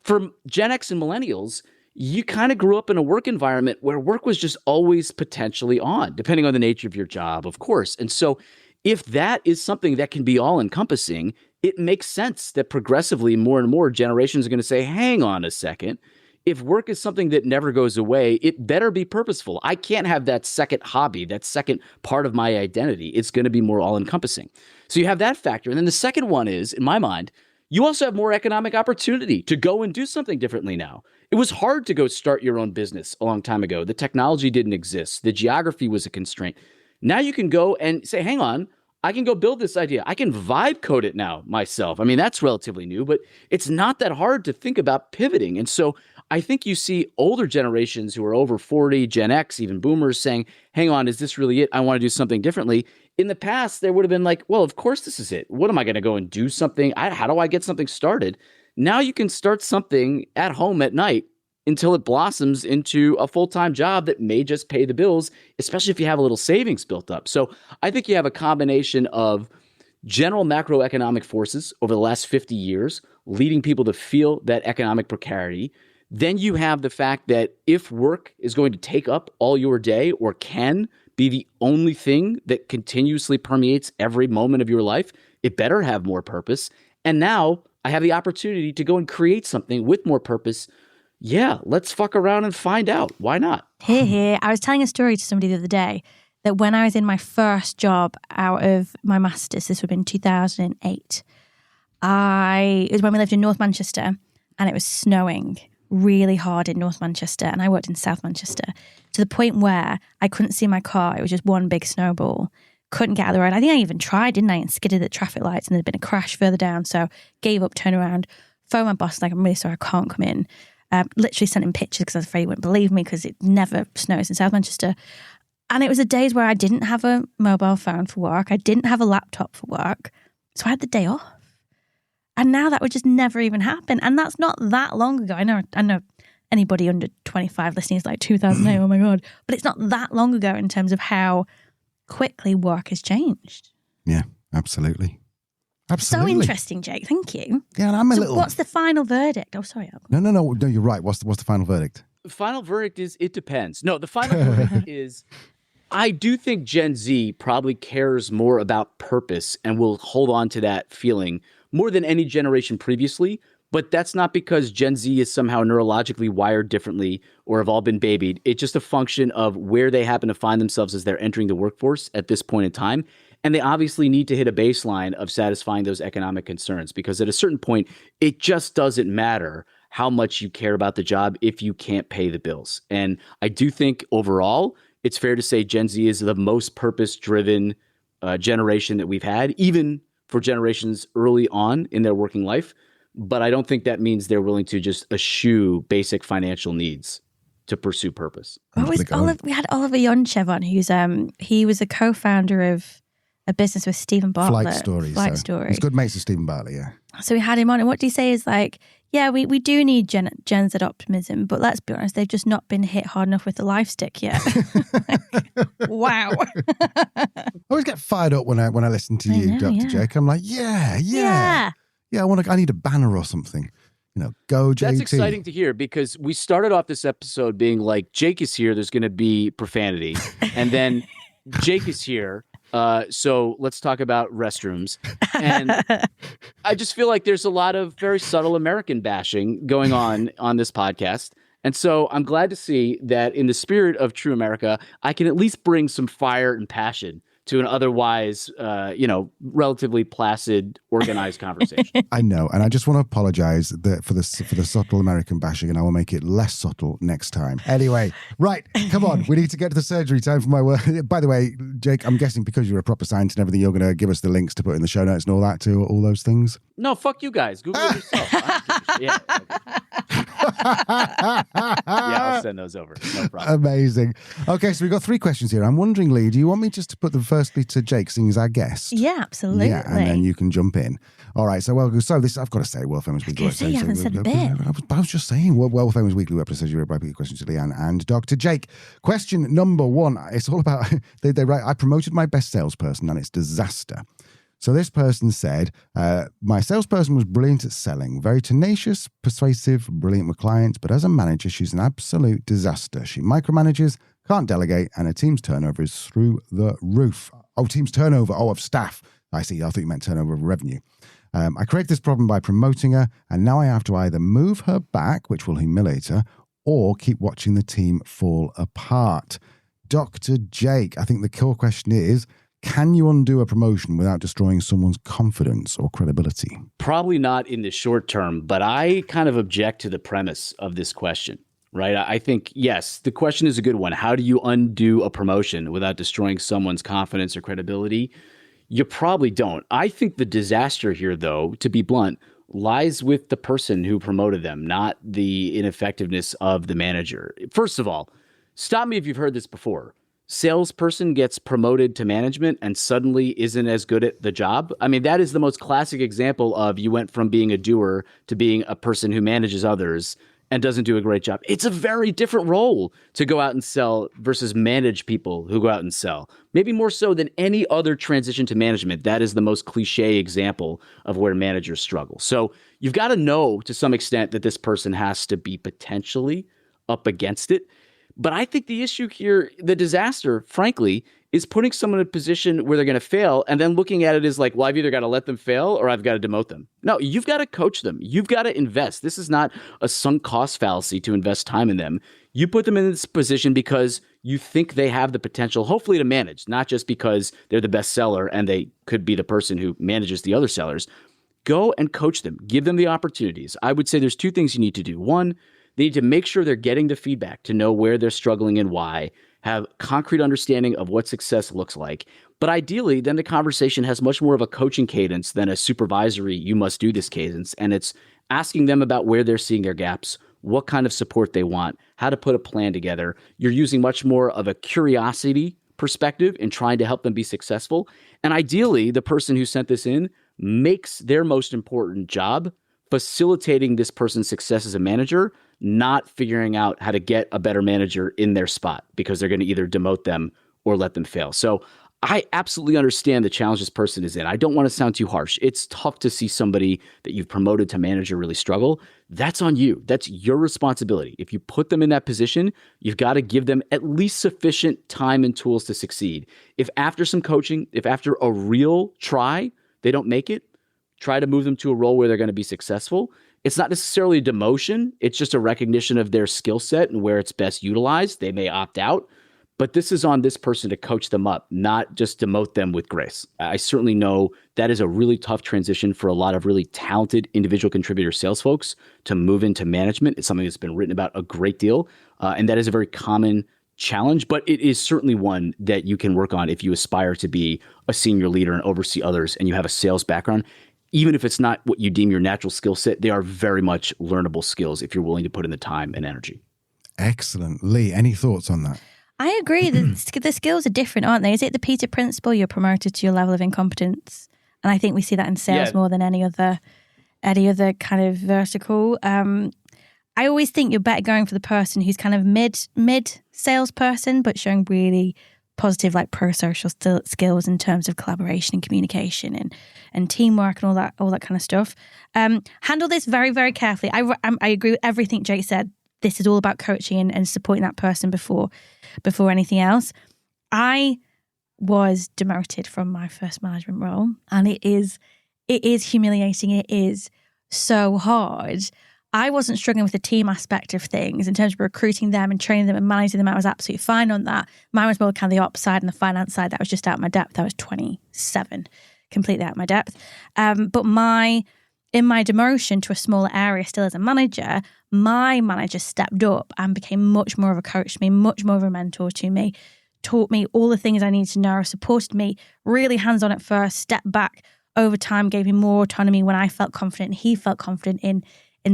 For Gen X and millennials, you kind of grew up in a work environment where work was just always potentially on, depending on the nature of your job, of course. And so if that is something that can be all encompassing, it makes sense that progressively more and more generations are going to say, hang on a second. If work is something that never goes away, it better be purposeful. I can't have that second hobby, that second part of my identity. It's going to be more all encompassing. So you have that factor. And then the second one is, in my mind, you also have more economic opportunity to go and do something differently now. It was hard to go start your own business a long time ago. The technology didn't exist. The geography was a constraint. Now you can go and say, hang on, I can go build this idea. I can vibe code it now myself. I mean, that's relatively new, but it's not that hard to think about pivoting. And so I think you see older generations who are over 40, Gen X, even boomers saying, hang on, is this really it? I want to do something differently. In the past, there would have been like, well, of course this is it. What am I going to go and do something? How do I get something started? Now you can start something at home at night until it blossoms into a full-time job that may just pay the bills, especially if you have a little savings built up. So I think you have a combination of general macroeconomic forces over the last 50 years leading people to feel that economic precarity. Then you have the fact that if work is going to take up all your day or can be the only thing that continuously permeates every moment of your life, it better have more purpose. And now I have the opportunity to go and create something with more purpose. Yeah, let's fuck around and find out. Why not? Here. I was telling a story to somebody the other day that when I was in my first job out of my master's, this would have been 2008, it was when we lived in North Manchester and it was snowing really hard in North Manchester, and I worked in South Manchester, to the point where I couldn't see my car. It was just one big snowball. Couldn't get out of the road. I think I even tried, didn't I, and skidded at traffic lights, and there'd been a crash further down, so gave up, turned around, phoned my boss, like, I'm really sorry, I can't come in. Literally sent him pictures because I was afraid he wouldn't believe me because it never snows in South Manchester. And it was the days where I didn't have a mobile phone for work. I didn't have a laptop for work. So I had the day off. And now that would just never even happen. And that's not that long ago. I know anybody under 25 listening is like 2008, oh my God. But it's not that long ago in terms of how quickly work has changed. Yeah, absolutely. Absolutely. So interesting, Jake. Thank you. Yeah, and I'm a little... What's the final verdict? Oh, sorry. No, you're right. What's the final verdict? The final verdict is it depends. No, the final verdict is I do think Gen Z probably cares more about purpose and will hold on to that feeling more than any generation previously. But that's not because Gen Z is somehow neurologically wired differently or have all been babied. It's just a function of where they happen to find themselves as they're entering the workforce at this point in time. And they obviously need to hit a baseline of satisfying those economic concerns, because at a certain point, it just doesn't matter how much you care about the job if you can't pay the bills. And I do think overall, it's fair to say Gen Z is the most purpose-driven generation that we've had, even for generations early on in their working life. But I don't think that means they're willing to just eschew basic financial needs to pursue purpose. We had Oliver Yonchev on, he was a co-founder of a business with Stephen Bartlett. Flight Story. He's good mates with Stephen Bartlett, yeah. So we had him on, and what do you say is like, yeah, we do need Gen Z optimism, but let's be honest, they've just not been hit hard enough with the life stick yet. Wow. I always get fired up when I listen to you, Dr. Jake. I'm like, yeah, I need a banner or something. Go JT. That's exciting to hear, because we started off this episode being like, Jake is here, there's going to be profanity. And then Jake is here, so let's talk about restrooms. And I just feel like there's a lot of very subtle American bashing going on this podcast. And so I'm glad to see that in the spirit of true America, I can at least bring some fire and passion to an otherwise, relatively placid, organized conversation. I know, and I just want to apologize for the subtle American bashing, and I will make it less subtle next time. Anyway, right, come on, we need to get to the surgery. Time for my work. By the way, Jake, I'm guessing because you're a proper scientist and everything, you're going to give us the links to put in the show notes and all that too, all those things. No, fuck you guys. Google it yourself. Yeah, I'll send those over. No problem. Amazing. Okay, so we've got 3 questions here. I'm wondering, Lee, do you want me just to put them firstly to Jake, seeing as our guest? Yeah, absolutely. Yeah, and then you can jump in. All right, so this, I've got to say, World Famous Weekly Web. You haven't said the bit. I was just saying, World Famous Weekly Web says you reply questions to Leanne and Dr. Jake. Question number 1. It's all about, they write, I promoted my best salesperson and it's disaster. So this person said, my salesperson was brilliant at selling, very tenacious, persuasive, brilliant with clients, but as a manager, she's an absolute disaster. She micromanages, can't delegate, and her team's turnover is through the roof. Oh, team's turnover, of staff. I see, I thought you meant turnover of revenue. I created this problem by promoting her, and now I have to either move her back, which will humiliate her, or keep watching the team fall apart. Dr. Jake, I think the core question is, can you undo a promotion without destroying someone's confidence or credibility? Probably not in the short term, but I kind of object to the premise of this question, right? I think, yes, the question is a good one. How do you undo a promotion without destroying someone's confidence or credibility? You probably don't. I think the disaster here, though, to be blunt, lies with the person who promoted them, not the ineffectiveness of the manager. First of all, stop me if you've heard this before. Salesperson gets promoted to management and suddenly isn't as good at the job. I mean, that is the most classic example of you went from being a doer to being a person who manages others and doesn't do a great job. It's a very different role to go out and sell versus manage people who go out and sell. Maybe more so than any other transition to management. That is the most cliche example of where managers struggle. So you've got to know to some extent that this person has to be potentially up against it. But I think the issue here, the disaster, frankly, is putting someone in a position where they're going to fail and then looking at it as like, well, I've either got to let them fail or I've got to demote them. No, you've got to coach them. You've got to invest. This is not a sunk cost fallacy to invest time in them. You put them in this position because you think they have the potential, hopefully, to manage, not just because they're the best seller and they could be the person who manages the other sellers. go and coach them. Give them the opportunities. I would say there's two things you need to do. One, they need to make sure they're getting the feedback to know where they're struggling and why, have concrete understanding of what success looks like. But ideally, then the conversation has much more of a coaching cadence than a supervisory, you must do this cadence. And it's asking them about where they're seeing their gaps, what kind of support they want, how to put a plan together. You're using much more of a curiosity perspective in trying to help them be successful. And ideally, the person who sent this in makes their most important job facilitating this person's success as a manager, not figuring out how to get a better manager in their spot because they're going to either demote them or let them fail. So I absolutely understand the challenge this person is in. I don't want to sound too harsh. It's tough to see somebody that you've promoted to manager really struggle. That's on you. That's your responsibility. If you put them in that position, you've got to give them at least sufficient time and tools to succeed. If after some coaching, if after a real try, they don't make it, try to move them to a role where they're going to be successful. It's not necessarily a demotion. It's just a recognition of their skill set and where it's best utilized. They may opt out, but this is on this person to coach them up, not just demote them with grace. I certainly know that is a really tough transition for a lot of really talented individual contributor sales folks to move into management. It's something that's been written about a great deal, and that is a very common challenge, but it is certainly one that you can work on if you aspire to be a senior leader and oversee others and you have a sales background. Even if it's not what you deem your natural skill set, they are very much learnable skills if you're willing to put in the time and energy. Excellent. Lee, any thoughts on that? I agree. The skills are different, aren't they? Is it the Peter principle? You're promoted to your level of incompetence. And I think we see that in sales more than any other kind of vertical. I always think you're better going for the person who's kind of mid salesperson, but showing really positive like pro-social skills in terms of collaboration and communication and teamwork and all that kind of stuff. Handle this very, very carefully. I agree with everything Jake said. This is all about coaching and supporting that person before anything else. I was demoted from my first management role, and it is humiliating. It is so hard. I wasn't struggling with the team aspect of things in terms of recruiting them and training them and managing them. I was absolutely fine on that. Mine was more kind of the ops side and the finance side. That was just out of my depth. I was 27, completely out of my depth. But in my demotion to a smaller area still as a manager, my manager stepped up and became much more of a coach to me, much more of a mentor to me, taught me all the things I needed to know, supported me really hands-on at first, stepped back over time, gave me more autonomy when I felt confident and he felt confident in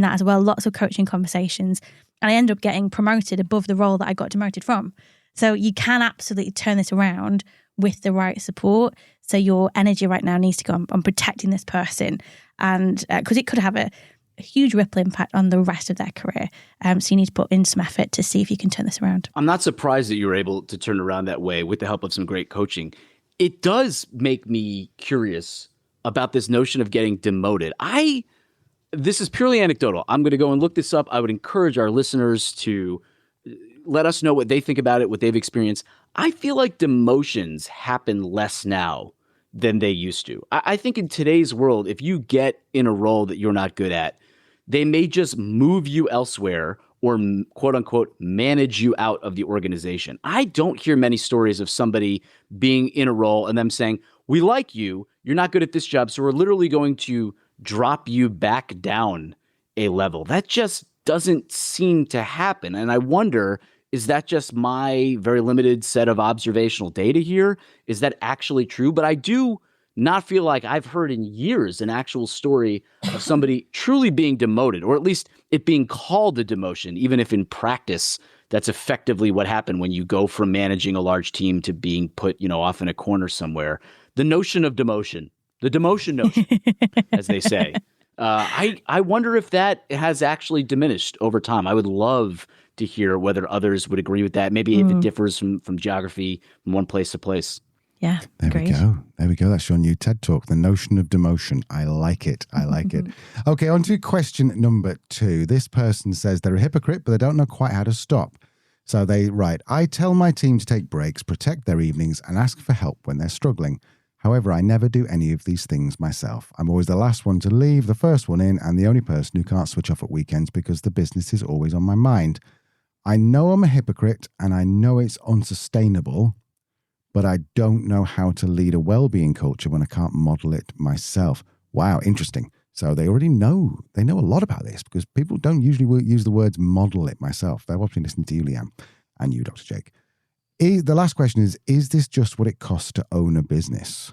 that as well. Lots of coaching conversations. And I ended up getting promoted above the role that I got demoted from. So you can absolutely turn this around with the right support. So your energy right now needs to go on protecting this person, and because it could have a huge ripple impact on the rest of their career. So you need to put in some effort to see if you can turn this around. I'm not surprised that you were able to turn around that way with the help of some great coaching. It does make me curious about this notion of getting demoted. This is purely anecdotal. I'm going to go and look this up. I would encourage our listeners to let us know what they think about it, what they've experienced. I feel like demotions happen less now than they used to. I think in today's world, if you get in a role that you're not good at, they may just move you elsewhere or quote unquote manage you out of the organization. I don't hear many stories of somebody being in a role and them saying, we like you, you're not good at this job, so we're literally going to drop you back down a level. That just doesn't seem to happen. And I wonder, is that just my very limited set of observational data here? Is that actually true? But I do not feel like I've heard in years an actual story of somebody truly being demoted, or at least it being called a demotion, even if in practice that's effectively what happened when you go from managing a large team to being put, off in a corner somewhere. The notion of demotion, the demotion notion, as they say. I wonder if that has actually diminished over time. I would love to hear whether others would agree with that. Maybe if it differs from geography from one place to place. Yeah, There we go. That's your new TED Talk, the notion of demotion. I like it. it. Okay, on to question number 2. This person says they're a hypocrite, but they don't know quite how to stop. So they write, I tell my team to take breaks, protect their evenings, and ask for help when they're struggling. However, I never do any of these things myself. I'm always the last one to leave, the first one in, and the only person who can't switch off at weekends because the business is always on my mind. I know I'm a hypocrite and I know it's unsustainable, but I don't know how to lead a well-being culture when I can't model it myself. Wow, interesting. So they already know. They know a lot about this because people don't usually use the words model it myself. They're watching listening to you, Leanne, and you, Dr. Jake. The last question is this just what it costs to own a business?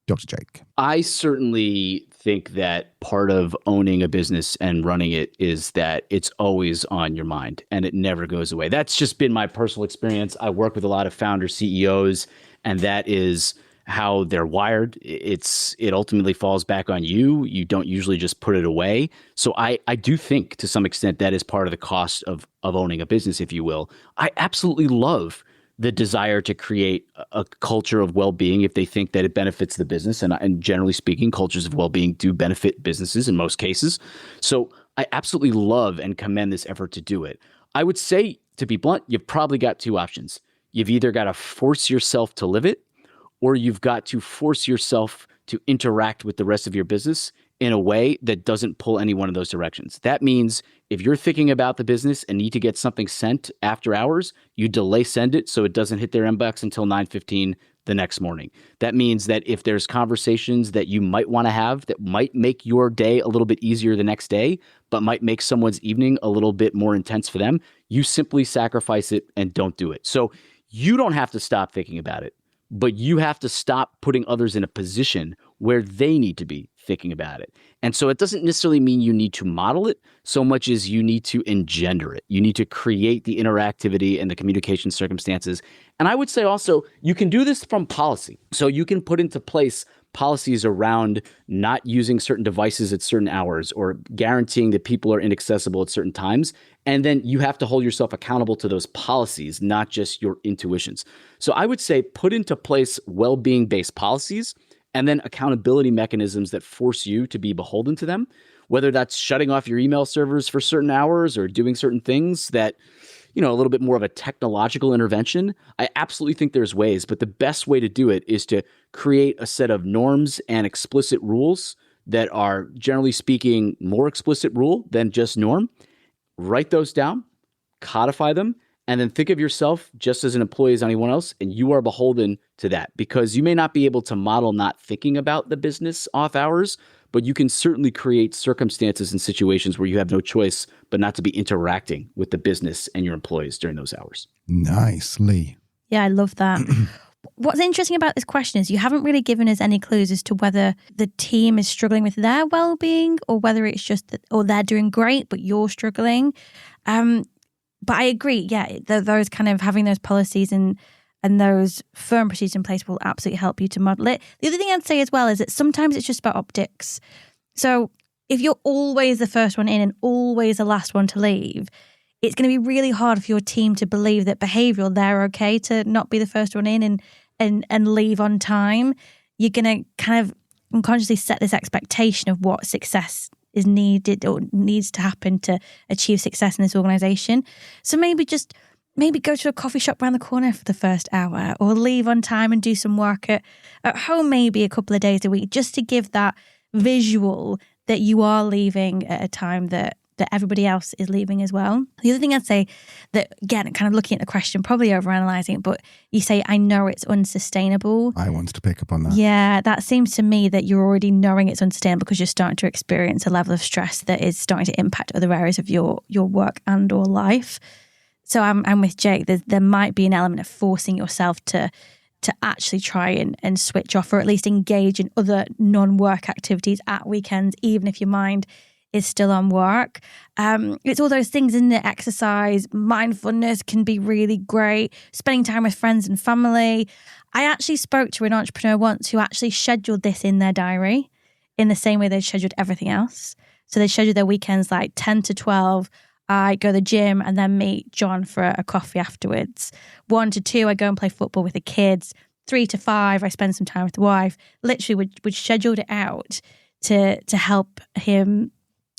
Dr. Jake. I certainly think that part of owning a business and running it is that it's always on your mind and it never goes away. That's just been my personal experience. I work with a lot of founder CEOs, and that is how they're wired. It ultimately falls back on you. You don't usually just put it away. So I do think to some extent that is part of the cost of owning a business, if you will. I absolutely love the desire to create a culture of well-being if they think that it benefits the business. And generally speaking, cultures of well-being do benefit businesses in most cases. So I absolutely love and commend this effort to do it. I would say, to be blunt, you've probably got two options. You've either got to force yourself to live it, or you've got to force yourself to interact with the rest of your business in a way that doesn't pull any one of those directions. That means if you're thinking about the business and need to get something sent after hours, you delay send it so it doesn't hit their inbox until 9:15 the next morning. That means that if there's conversations that you might want to have that might make your day a little bit easier the next day, but might make someone's evening a little bit more intense for them, you simply sacrifice it and don't do it. So you don't have to stop thinking about it, but you have to stop putting others in a position where they need to be thinking about it. And so it doesn't necessarily mean you need to model it so much as you need to engender it. You need to create the interactivity and the communication circumstances. And I would say also, you can do this from policy. So you can put into place policies around not using certain devices at certain hours or guaranteeing that people are inaccessible at certain times. And then you have to hold yourself accountable to those policies, not just your intuitions. So I would say put into place well-being based policies and then accountability mechanisms that force you to be beholden to them, whether that's shutting off your email servers for certain hours or doing certain things that, a little bit more of a technological intervention. I absolutely think there's ways, but the best way to do it is to create a set of norms and explicit rules that are, generally speaking, more explicit rule than just norm. Write those down, codify them, and then think of yourself just as an employee as anyone else, and you are beholden to that because you may not be able to model not thinking about the business off hours, but you can certainly create circumstances and situations where you have no choice but not to be interacting with the business and your employees during those hours. Nice, Lee. Yeah, I love that. What's interesting about this question is you haven't really given us any clues as to whether the team is struggling with their well-being or whether it's just that, or they're doing great, but you're struggling. But I agree, yeah, those kind of having those policies and those firm procedures in place will absolutely help you to model it. The other thing I'd say as well is that sometimes it's just about optics. So if you're always the first one in and always the last one to leave, it's going to be really hard for your team to believe that behavioural, they're okay to not be the first one in and leave on time. You're going to kind of unconsciously set this expectation of what success is needed or needs to happen to achieve success in this organisation. So maybe go to a coffee shop around the corner for the first hour or leave on time and do some work at home maybe a couple of days a week just to give that visual that you are leaving at a time that everybody else is leaving as well. The other thing I'd say that, again, kind of looking at the question, probably overanalyzing it, but you say, I know it's unsustainable. I wanted to pick up on that. Yeah, that seems to me that you're already knowing it's unsustainable because you're starting to experience a level of stress that is starting to impact other areas of your work and or life. So I'm with Jake. There might be an element of forcing yourself to actually try and switch off or at least engage in other non-work activities at weekends, even if your mind is still on work. It's all those things, isn't it? Exercise, mindfulness can be really great. Spending time with friends and family. I actually spoke to an entrepreneur once who actually scheduled this in their diary in the same way they scheduled everything else. So they scheduled their weekends like 10 to 12. I go to the gym and then meet John for a coffee afterwards. 1 to 2, I go and play football with the kids. 3 to 5, I spend some time with the wife. Literally would schedule it out to help him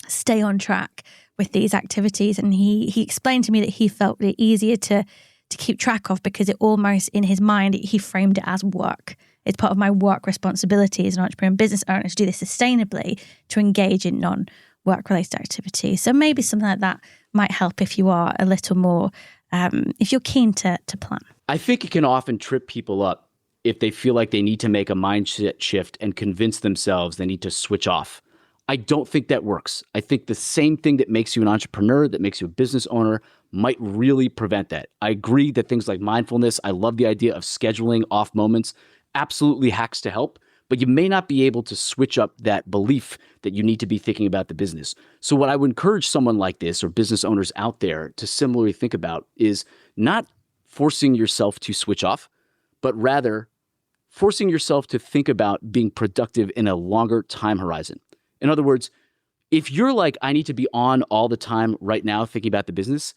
stay on track with these activities. And he explained to me that he felt it easier to keep track of because it almost, in his mind, he framed it as work. It's part of my work responsibility as an entrepreneur and business owner to do this sustainably, to engage in non-work-related activities. So maybe something like that might help if you are a little more, if you're keen to plan. I think it can often trip people up if they feel like they need to make a mindset shift and convince themselves they need to switch off I don't think that works. I think the same thing that makes you an entrepreneur, that makes you a business owner, might really prevent that. I agree that things like mindfulness, I love the idea of scheduling off moments, absolutely hacks to help, but you may not be able to switch up that belief that you need to be thinking about the business. So what I would encourage someone like this or business owners out there to similarly think about is not forcing yourself to switch off, but rather forcing yourself to think about being productive in a longer time horizon. In other words, if you're like, I need to be on all the time right now thinking about the business,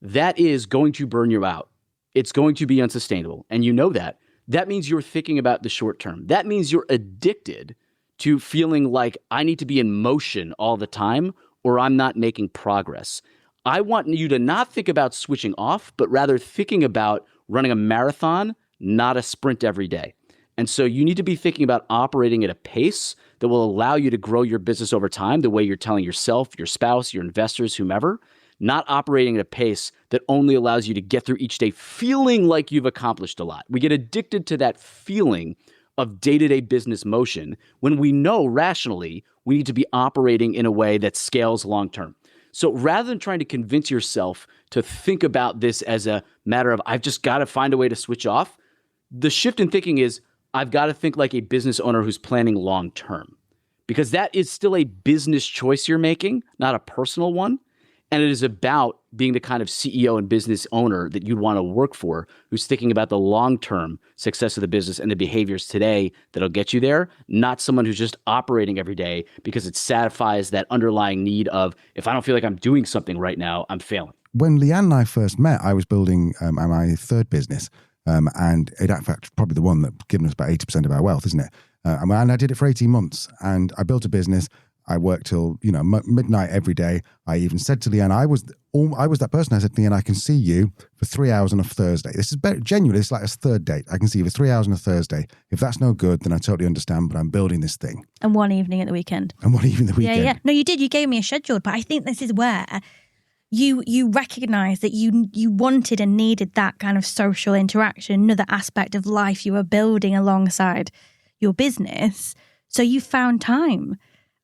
that is going to burn you out. It's going to be unsustainable. And you know that. That means you're thinking about the short term. That means you're addicted to feeling like I need to be in motion all the time or I'm not making progress. I want you to not think about switching off, but rather thinking about running a marathon, not a sprint every day. And so you need to be thinking about operating at a pace that will allow you to grow your business over time the way you're telling yourself, your spouse, your investors, whomever, not operating at a pace that only allows you to get through each day feeling like you've accomplished a lot. We get addicted to that feeling of day-to-day business motion when we know rationally we need to be operating in a way that scales long-term. So rather than trying to convince yourself to think about this as a matter of I've just got to find a way to switch off, the shift in thinking is I've got to think like a business owner who's planning long-term, because that is still a business choice you're making, not a personal one. And it is about being the kind of CEO and business owner that you'd want to work for, who's thinking about the long-term success of the business and the behaviors today that'll get you there, not someone who's just operating every day because it satisfies that underlying need of, if I don't feel like I'm doing something right now, I'm failing. When Leanne and I first met, I was building my third business. And it, in fact, probably the one that's given us about 80% of our wealth, isn't it? And I did it for 18 months and I built a business. I worked till, midnight every day. I even said to Leanne, I was that person. I said, Leanne, I can see you for 3 hours on a Thursday. This is genuinely, it's like a third date. I can see you for 3 hours on a Thursday. If that's no good, then I totally understand, but I'm building this thing. And one evening at the weekend. Yeah. No, you did. You gave me a schedule, but I think this is where you recognize that you wanted and needed that kind of social interaction, another aspect of life you were building alongside your business. So you found time.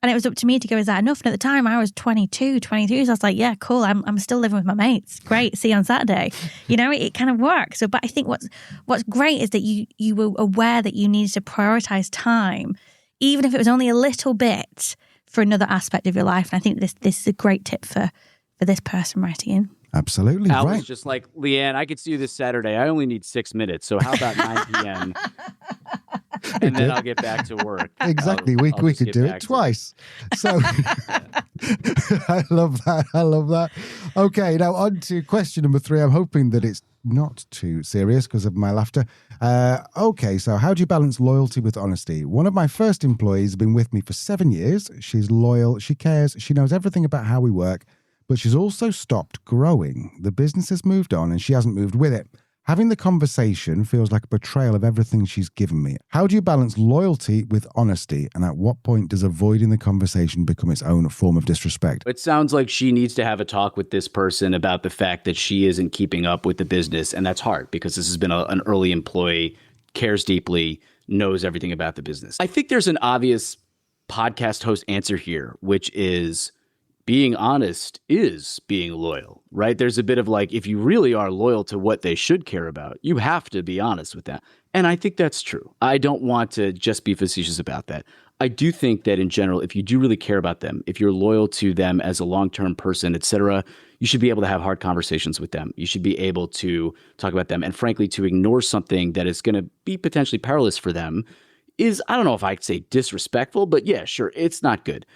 And it was up to me to go, is that enough? And at the time I was 22, 23. So I was like, yeah, cool. I'm still living with my mates. Great. See you on Saturday. It kind of works. So, but I think what's great is that you were aware that you needed to prioritize time, even if it was only a little bit, for another aspect of your life. And I think this is a great tip for this person writing in. Absolutely. Al right. was just like, Leanne, I could see you this Saturday. I only need 6 minutes. So how about 9 p.m.? And then I'll get back to work. Exactly. We could do it twice. So I love that. Okay, now on to question number 3. I'm hoping that it's not too serious because of my laughter. Okay, so how do you balance loyalty with honesty? One of my first employees has been with me for 7 years. She's loyal. She cares. She knows everything about how we work, but she's also stopped growing. The business has moved on and she hasn't moved with it. Having the conversation feels like a betrayal of everything she's given me. How do you balance loyalty with honesty? And at what point does avoiding the conversation become its own form of disrespect? It sounds like she needs to have a talk with this person about the fact that she isn't keeping up with the business. And that's hard because this has been an early employee, cares deeply, knows everything about the business. I think there's an obvious podcast host answer here, which is being honest is being loyal, right? There's a bit of like, if you really are loyal to what they should care about, you have to be honest with that. And I think that's true. I don't want to just be facetious about that. I do think that in general, if you do really care about them, if you're loyal to them as a long-term person, et cetera, you should be able to have hard conversations with them. You should be able to talk about them. And frankly, to ignore something that is going to be potentially perilous for them is, I don't know if I'd say disrespectful, but yeah, sure, it's not good.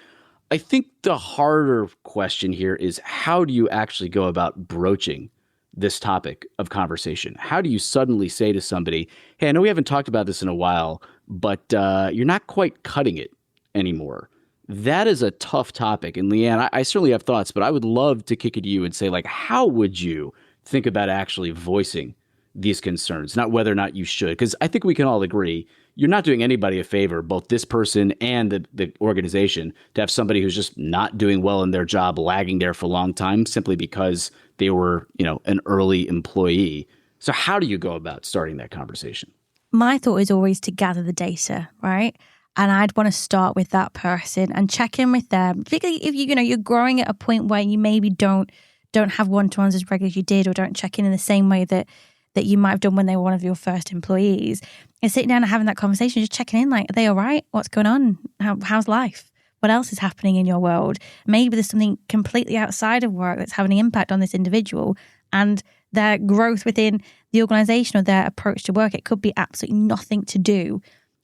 I think the harder question here is how do you actually go about broaching this topic of conversation? How do you suddenly say to somebody, hey, I know we haven't talked about this in a while, but you're not quite cutting it anymore. That is a tough topic. And Leanne, I certainly have thoughts, but I would love to kick it to you and say, like, how would you think about actually voicing these concerns? Not whether or not you should, because I think we can all agree you're not doing anybody a favor, both this person and the organization, to have somebody who's just not doing well in their job, lagging there for a long time simply because they were, an early employee. So how do you go about starting that conversation? My thought is always to gather the data, right? And I'd want to start with that person and check in with them. Particularly if you're growing at a point where you maybe don't have one-to-ones as regular as you did, or don't check in the same way that you might have done when they were one of your first employees. And sitting down and having that conversation, just checking in, like, are they all right? What's going on? How's life? What else is happening in your world? Maybe there's something completely outside of work that's having an impact on this individual and their growth within the organisation or their approach to work. It could be absolutely nothing to do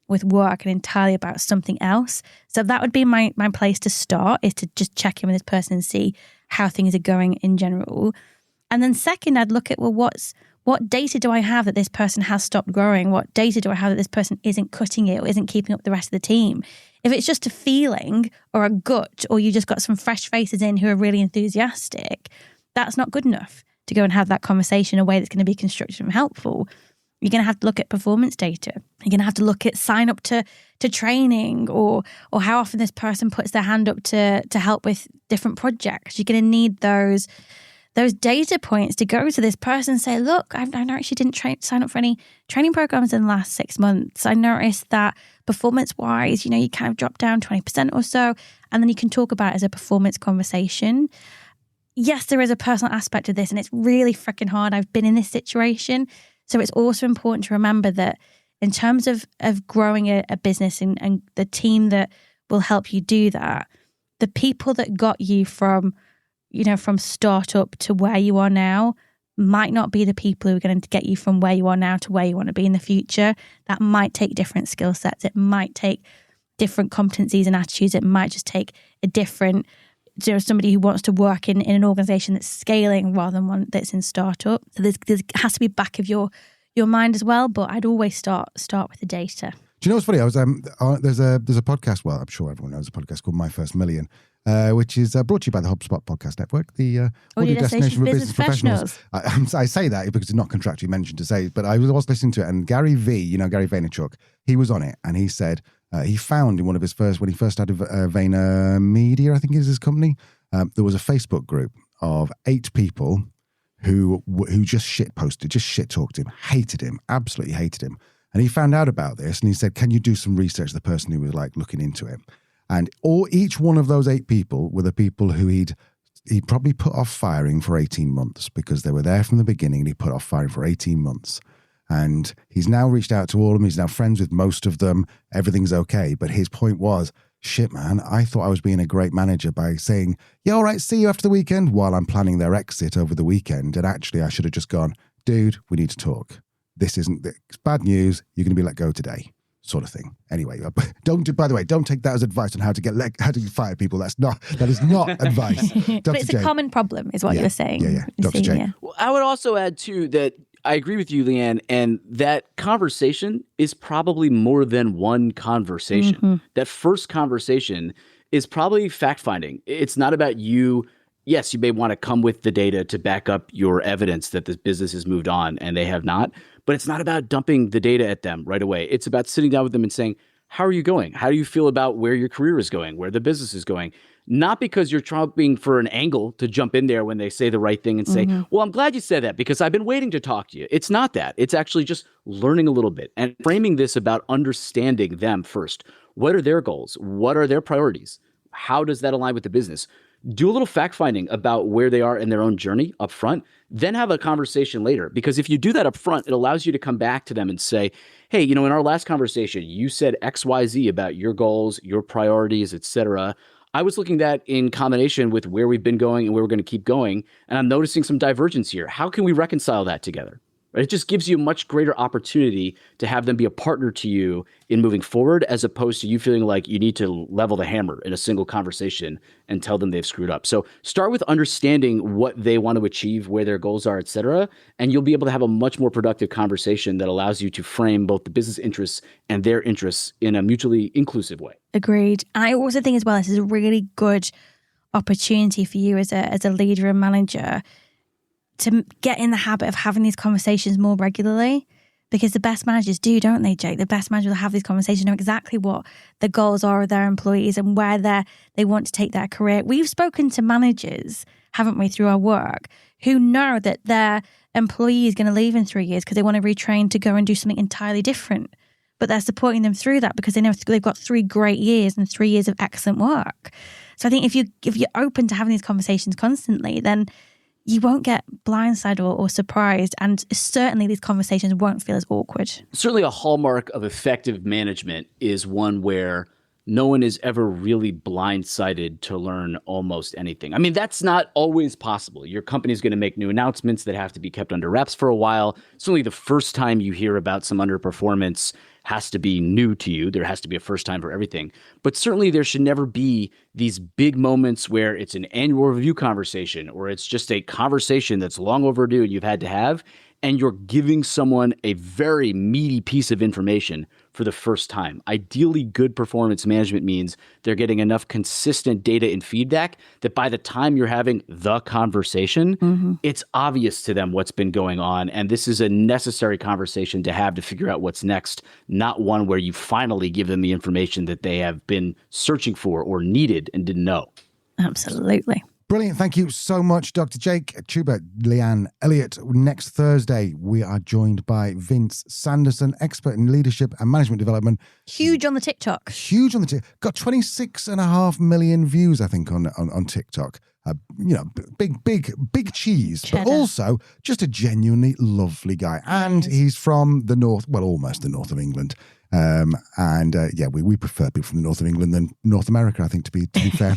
with work and entirely about something else. So that would be my place to start, is to just check in with this person and see how things are going in general. And then second, I'd look at, well, what data do I have that this person has stopped growing? What data do I have that this person isn't cutting it or isn't keeping up with the rest of the team? If it's just a feeling or a gut, or you just got some fresh faces in who are really enthusiastic, that's not good enough to go and have that conversation in a way that's going to be constructive and helpful. You're going to have to look at performance data. You're going to have to look at sign up to training, or how often this person puts their hand up to help with different projects. You're going to need those data points to go to this person and say, look, I actually didn't sign up for any training programs in the last 6 months. I noticed that performance-wise, you kind of dropped down 20% or so, and then you can talk about it as a performance conversation. Yes, there is a personal aspect of this, and it's really freaking hard. I've been in this situation. So it's also important to remember that in terms of growing a business and the team that will help you do that, the people that got you from startup to where you are now might not be the people who are going to get you from where you are now to where you want to be in the future. That might take different skill sets. It might take different competencies and attitudes. It might just take a different, somebody who wants to work in an organization that's scaling rather than one that's in startup. So there has to be back of your mind as well. But I'd always start with the data. Do you know what's funny? I was there's a podcast. Well, I'm sure everyone knows a podcast called My First Million, which is brought to you by the HubSpot Podcast Network, the audio destination for business professionals. I say that because it's not contractually mentioned to say, but I was listening to it, and Gary Vaynerchuk, he was on it, and he said he found in one of his when he first started Vayner Media, I think is his company, there was a Facebook group of 8 people who just shit posted, just shit talked him, hated him, absolutely hated him. And he found out about this, and he said, can you do some research? The person who was looking into it. And each one of those 8 people were the people who he'd probably put off firing for 18 months because they were there from the beginning, and he put off firing for 18 months. And he's now reached out to all of them. He's now friends with most of them. Everything's okay. But his point was, shit, man, I thought I was being a great manager by saying, yeah, all right, see you after the weekend, while I'm planning their exit over the weekend. And actually, I should have just gone, dude, we need to talk. It's bad news. You're going to be let go today, sort of thing. Anyway, by the way, don't take that as advice on how to fire people. That is not advice. But it's a common problem, is what you're saying. Yeah. Dr. J. Well, I would also add too that I agree with you, Leanne, and that conversation is probably more than one conversation. Mm-hmm. That first conversation is probably fact-finding. It's not about you. Yes, you may want to come with the data to back up your evidence that this business has moved on and they have not, but it's not about dumping the data at them right away. It's about sitting down with them and saying, how are you going? How do you feel about where your career is going, where the business is going? Not because you're trying for an angle to jump in there when they say the right thing and say, well, I'm glad you said that because I've been waiting to talk to you. It's not that. It's actually just learning a little bit and framing this about understanding them first. What are their goals? What are their priorities? How does that align with the business? Do a little fact-finding about where they are in their own journey up front, then have a conversation later. Because if you do that up front, it allows you to come back to them and say, hey, in our last conversation, you said X, Y, Z about your goals, your priorities, etc. I was looking at that in combination with where we've been going and where we're going to keep going, and I'm noticing some divergence here. How can we reconcile that together? Right? It just gives you a much greater opportunity to have them be a partner to you in moving forward, as opposed to you feeling like you need to level the hammer in a single conversation and tell them they've screwed up. So start with understanding what they want to achieve, where their goals are, et cetera, and you'll be able to have a much more productive conversation that allows you to frame both the business interests and their interests in a mutually inclusive way. Agreed. And I also think as well, this is a really good opportunity for you as a leader and manager to get in the habit of having these conversations more regularly, because the best managers do, don't they, Jake? The best managers will have these conversations, know exactly what the goals are of their employees and where they want to take their career. We've spoken to managers, haven't we, through our work, who know that their employee is going to leave in 3 years because they want to retrain to go and do something entirely different. but they're supporting them through that because they know they've got 3 great years and 3 years of excellent work. So I think if you're open to having these conversations constantly, then you won't get blindsided or surprised, and certainly these conversations won't feel as awkward. Certainly a hallmark of effective management is one where no one is ever really blindsided to learn almost anything. I mean, that's not always possible. Your company's going to make new announcements that have to be kept under wraps for a while. Certainly the first time you hear about some underperformance has to be new to you. There has to be a first time for everything. But certainly there should never be these big moments where it's an annual review conversation or it's just a conversation that's long overdue and you've had to have, and you're giving someone a very meaty piece of information for the first time. Ideally, good performance management means they're getting enough consistent data and feedback that by the time you're having the conversation, it's obvious to them what's been going on. And this is a necessary conversation to have to figure out what's next, not one where you finally give them the information that they have been searching for or needed and didn't know. Absolutely. Brilliant. Thank you so much, Dr. Jake Chuba, Leanne Elliott. Next Thursday, we are joined by Vince Sanderson, expert in leadership and management development. Huge on the TikTok. Huge on the TikTok. Got 26.5 million views, I think, on TikTok. Big cheese, Cheddar. but also just a genuinely lovely guy. And he's from the north, well, almost the north of England. We prefer people from the north of England than North America, I think, to be fair.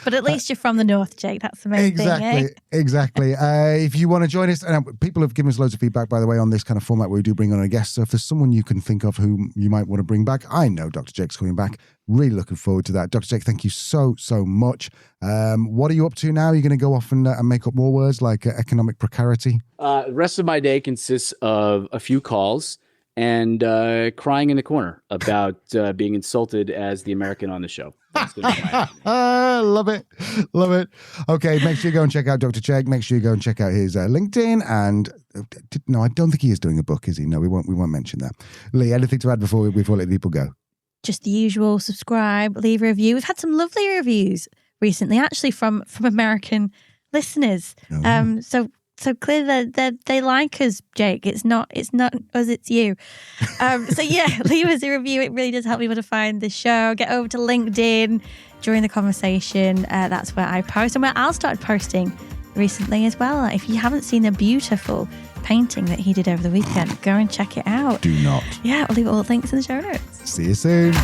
But at least you're from the north, Jake. That's the main thing, eh? Exactly. If you want to join us, and people have given us loads of feedback, by the way, on this kind of format where we do bring on a guest. So if there's someone you can think of whom you might want to bring back, I know Dr. Jake's coming back. Really looking forward to that. Dr. Jake, thank you so much. What are you up to now? Are you going to go off and make up more words like economic precarity? The rest of my day consists of a few calls and crying in the corner about being insulted as the American on the show. That's gonna be my Love it. Okay, make sure you go and check out Dr. Jake. Make sure you go and check out his LinkedIn. And no, I don't think he is doing a book, is he? No, we won't mention that. Lee, anything to add before we let people go? Just the usual: subscribe, leave a review. We've had some lovely reviews recently, actually from American listeners. Oh. So clearly they like us, Jake. It's not us, it's you. So yeah, leave us a review. It really does help people to find the show. Get over to LinkedIn during the conversation. That's where I post and where Al started posting recently as well. If you haven't seen the beautiful painting that he did over the weekend, go and check it out. Do not. Yeah, I'll leave all the links in the show notes. See you soon.